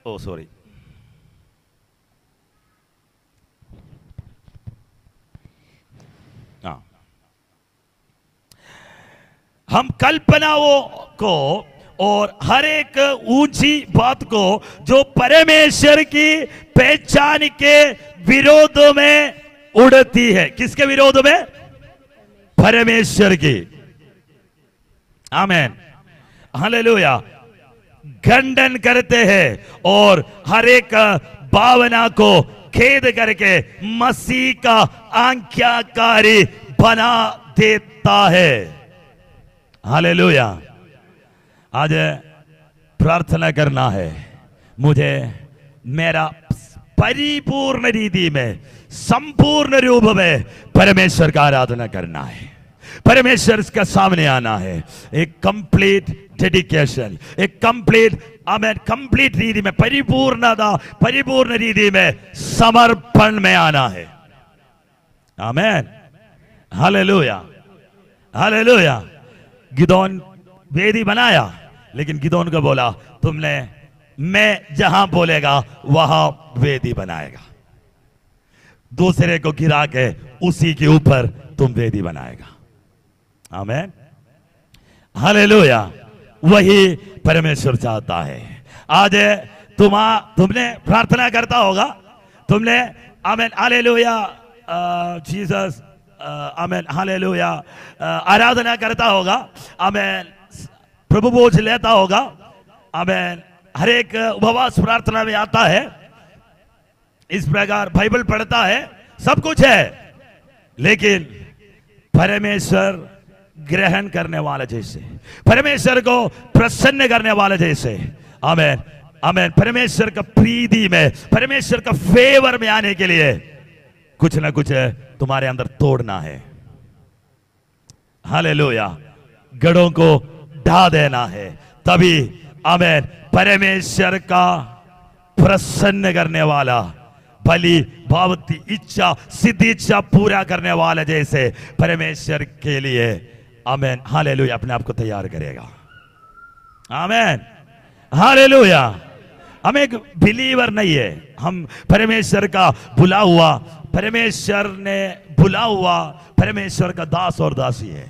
सॉरी हम कल्पनाओं को और हर एक ऊंची बात को जो परमेश्वर की पहचान के विरोध में उड़ती है। किसके विरोध में? परमेश्वर की। आमीन हालेलुया। खंडन करते हैं और हर एक भावना को खेद करके मसीह का आज्ञाकारी बना देता है। हालेलुया। आज प्रार्थना करना है, मुझे मेरा परिपूर्ण रीति में संपूर्ण रूप में परमेश्वर का आराधना करना है, परमेश्वर के सामने आना है, एक कंप्लीट डेडिकेशन, एक कंप्लीट रीति में परिपूर्ण रीति में समर्पण में आना है। आमीन हालेलुया हालेलुया। गिदोन वेदी बनाया, लेकिन गिदोन को बोला तुमने मैं जहां बोलेगा वहां वेदी बनाएगा, दूसरे को गिरा के उसी के ऊपर तुम वेदी बनाएगा। आमीन हालेलुया। वही परमेश्वर चाहता है। आज तुमने प्रार्थना करता होगा, तुमने आमीन हालेलुया जीसस आमीन हालेलुया आराधना करता होगा, आमीन प्रभु बोझ लेता होगा, आमीन हर एक उपवास प्रार्थना में आता है, इस प्रकार बाइबल पढ़ता है, सब कुछ है, लेकिन परमेश्वर ग्रहण करने वाले जैसे, परमेश्वर को प्रसन्न करने वाले जैसे। आमेन आमेन। परमेश्वर का प्रीति में, परमेश्वर का फेवर में आने के लिए कुछ ना कुछ तुम्हारे अंदर तोड़ना है। हालेलुया। गढ़ों को ढा देना है, तभी आमेन परमेश्वर का प्रसन्न करने वाला, भली भावती इच्छा, सिद्ध इच्छा पूरा करने वाला जैसे परमेश्वर के लिए आमेन हालेलुया अपने आप को तैयार करेगा। Amen hallelujah. हम एक बिलीवर नहीं है, हम परमेश्वर का बुला हुआ, परमेश्वर ने बुला हुआ परमेश्वर का दास और दासी है।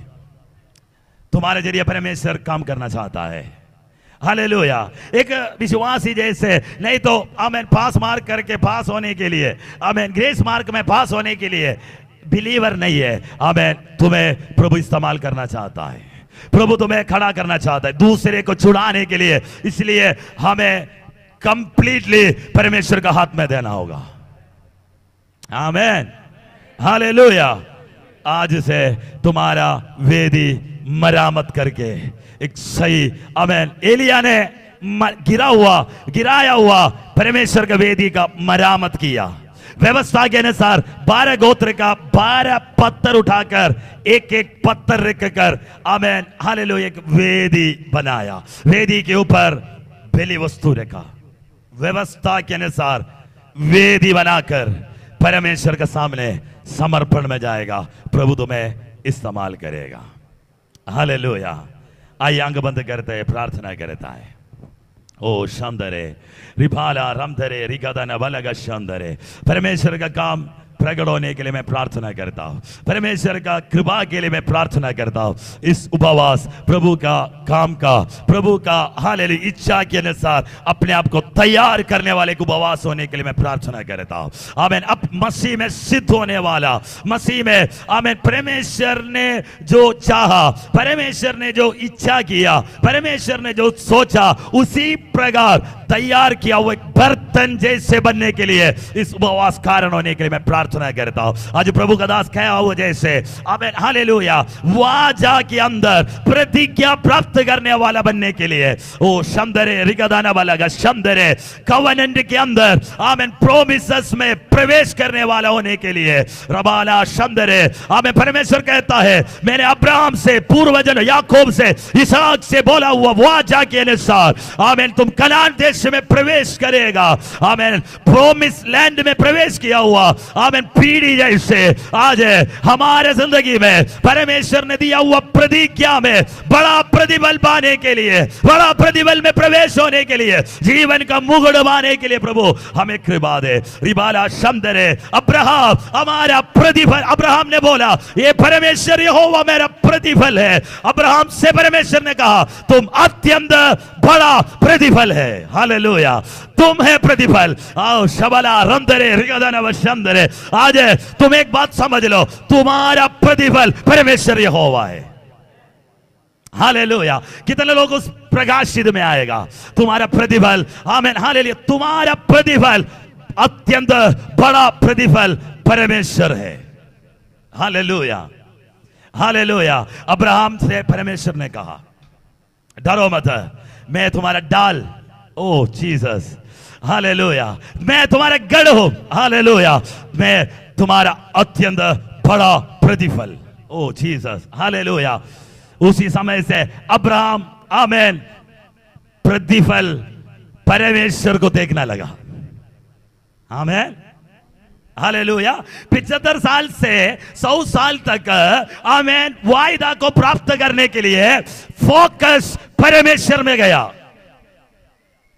तुम्हारे जरिए परमेश्वर काम करना चाहता है। हालेलुया। एक विश्वासी जैसे नहीं तो आमेन पास मार्क करके पास होने के लिए, आमेन ग्रेस मार्क में पास होने के लिए बिलीवर नहीं है। आमेन तुम्हें प्रभु इस्तेमाल करना चाहता है, प्रभु तुम्हें खड़ा करना चाहता है दूसरे को छुड़ाने के लिए। इसलिए हमें कंप्लीटली परमेश्वर का हाथ में देना होगा। Amen hallelujah. आज से तुम्हारा वेदी मरामत करके एक सही, आमेन एलिया ने गिराया हुआ परमेश्वर का वेदी का मरामत किया। व्यवस्था के अनुसार 12 गोत्र का 12 पत्थर उठाकर एक एक पत्थर रखकर आमेन हालेलुया एक वेदी बनाया। वेदी के ऊपर बलि वस्तु रखा। व्यवस्था के अनुसार वेदी बनाकर परमेश्वर के सामने समर्पण में जाएगा। प्रभु तुम्हें इस्तेमाल करेगा। हालेलुया। आइए आंख बंद करते हैं, प्रार्थना करता है। ओ शंदरे रिभाला रमधरे रिगदन बलग शंदरे। परमेश्वर का काम प्रकट होने के लिए मैं प्रार्थना करता हूं, परमेश्वर का कृपा के लिए मैं प्रार्थना करता हूं। इस उपवास प्रभु का काम का, प्रभु का हालेलुया इच्छा के अनुसार अपने आप को तैयार करने वाले उपवास होने के लिए मैं प्रार्थना करता हूं। आमीन। अब मसीह में सिद्ध होने वाला, मसीह में आमीन परमेश्वर ने जो चाहा, परमेश्वर ने जो इच्छा किया, परमेश्वर ने जो सोचा उसी प्रकार तैयार किया हुआ एक बर्तन जैसे बनने के लिए इस उपवास कारण होने के लिए मैं प्रार्थना करता हूं। आज प्रभु का दास कहा हुआ जैसे आमीन हालेलुया वाचा के अंदर प्रतिज्ञा प्राप्त करने वाला बनने के लिए, ओ शंदरे रिगदाना वाला का शंदरे कवनेंट के अंदर आमीन प्रोमिसेस में प्रवेश करने वाला होने के लिए रबाला शंदरे आमीन। परमेश्वर कहता है मैंने अब्राहम से, पूर्वजन याकूब से, इसहाक से बोला हुआ वाचा के अनुसार आमीन तुम कनान देश में प्रवेश करेगा। आमीन। प्रोमिस लैंड में प्रवेश किया हुआ आमीन पीढ़ी जैसे आज हमारे जिंदगी में परमेश्वर ने दिया हुआ प्रतिज्ञा में बड़ा प्रतिफल पाने के लिए, बड़ा प्रतिफल में प्रवेश होने के लिए, जीवन का मुकुट पाने के लिए प्रभु हमें कृपा दे। रिबाला शंदरे अब्राहम हमारा प्रतिफल, अब्राहम ने बोला ये परमेश्वर यहोवा मेरा प्रतिफल है। अब्राहम से परमेश्वर ने कहा तुम अत्यंत बड़ा प्रतिफल है। हालेलुया। तुम है प्रतिफल। आओ शबला रंदरे रिगदन वशंदरे। आज तुम एक बात समझ लो, तुम्हारा प्रतिफल परमेश्वर यहोवा है। हालेलुया। कितने लोग उस प्रकाशित में आएगा तुम्हारा प्रतिफल। आमीन हालेलुया। तुम्हारा प्रतिफल अत्यंत बड़ा प्रतिफल परमेश्वर है। Hallelujah hallelujah. अब्राहम से परमेश्वर ने कहा डरो मत, मैं तुम्हारा डाल, ओ जीसस हालेलुया, मैं तुम्हारा गढ़ हूं। हालेलुया। मैं तुम्हारा अत्यंत बड़ा प्रतिफल, ओ जीसस हालेलुया। उसी समय से अब्राहम आमीन प्रतिफल परमेश्वर को देखने लगा। आमीन हालेलुया। 75 साल से 100 साल तक आमीन वायदा को प्राप्त करने के लिए फोकस परमेश्वर में गया।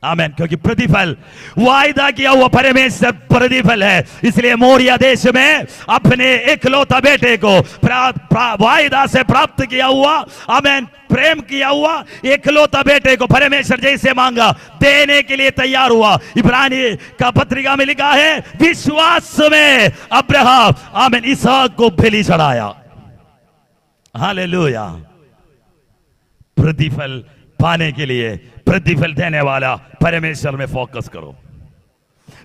आमीन। क्योंकि प्रतिफल वायदा किया हुआ परमेश्वर प्रतिफल है। इसलिए मोरिया देश में अपने इकलौता बेटे को वायदा से प्राप्त किया हुआ आमीन प्रेम किया हुआ इकलौता बेटे को परमेश्वर जैसे मांगा देने के लिए तैयार हुआ। इब्रानी का पत्रिका में लिखा है विश्वास में अब्राहम आमीन इसहाक को बलि चढ़ाया। हालेलुया। प्रतिफल पाने के लिए, प्रतिफल देने वाला परमेश्वर में फोकस करो।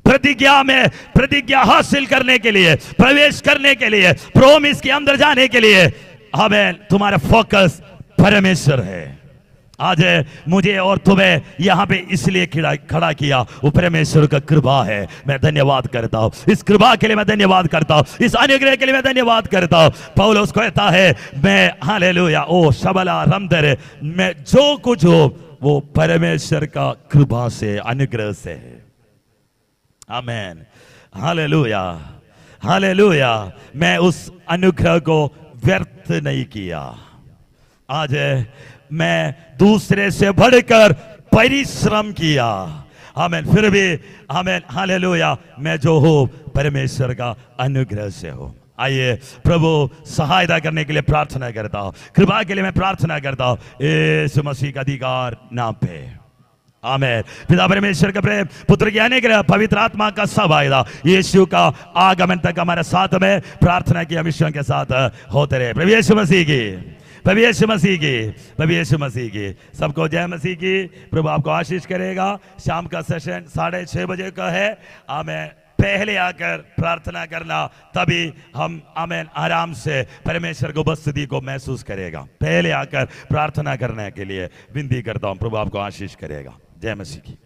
प्रतिज्ञा में, प्रतिज्ञा हासिल करने के लिए, प्रवेश करने के लिए, प्रोमिस के अंदर जाने के लिए आमेन, तुम्हारा फोकस परमेश्वर है। आज मुझे और तुम्हें यहाँ पे इसलिए खड़ा किया, वो परमेश्वर का कृपा है। मैं धन्यवाद करता हूँ, इस कृपा के लिए मैं धन्यवाद करता हूँ, इस अनुग्रह के लिए मैं धन्यवाद करता हूँ। पौलुस कहता है, मैं हालेलुया ओ शबला रमदर, मैं जो कुछ हो वो परमेश्वर का कृपा से, अनुग्रह से है। आमेन, हालेलुया, हालेलुया। मैं उस अनुग्रह को व्यर्थ नहीं किया। आज मैं दूसरे से बढ़कर परिश्रम किया, आमेन, फिर भी आमेन, हालेलुया, मैं जो हूं परमेश्वर का अनुग्रह से हूं। आइए प्रभु सहायता करने के लिए प्रार्थना करता हूं, कृपा के लिए मैं प्रार्थना करता हूं, यीशु मसीह का अधिकार नाम पे। आमेन। पिता परमेश्वर का प्रेम, पुत्र की अनुग्रह, पवित्र आत्मा का सहभागिता यीशु का आगमन तक हमारे साथ में प्रार्थना की मिशन के साथ होते रहे। प्रभु यीशु मसीह की, प्रभु यीशु मसीह की, प्रभु यीशु मसीह की। सबको जय मसीह की। प्रभु आपको आशीष करेगा। शाम का सेशन 6:30 बजे का है। आमेन। पहले आकर प्रार्थना करना, तभी हम आमेन आराम से परमेश्वर को उपस्थिति को महसूस करेगा। पहले आकर प्रार्थना करने के लिए विनती करता हूं। प्रभु आपको आशीष करेगा। जय मसीह की।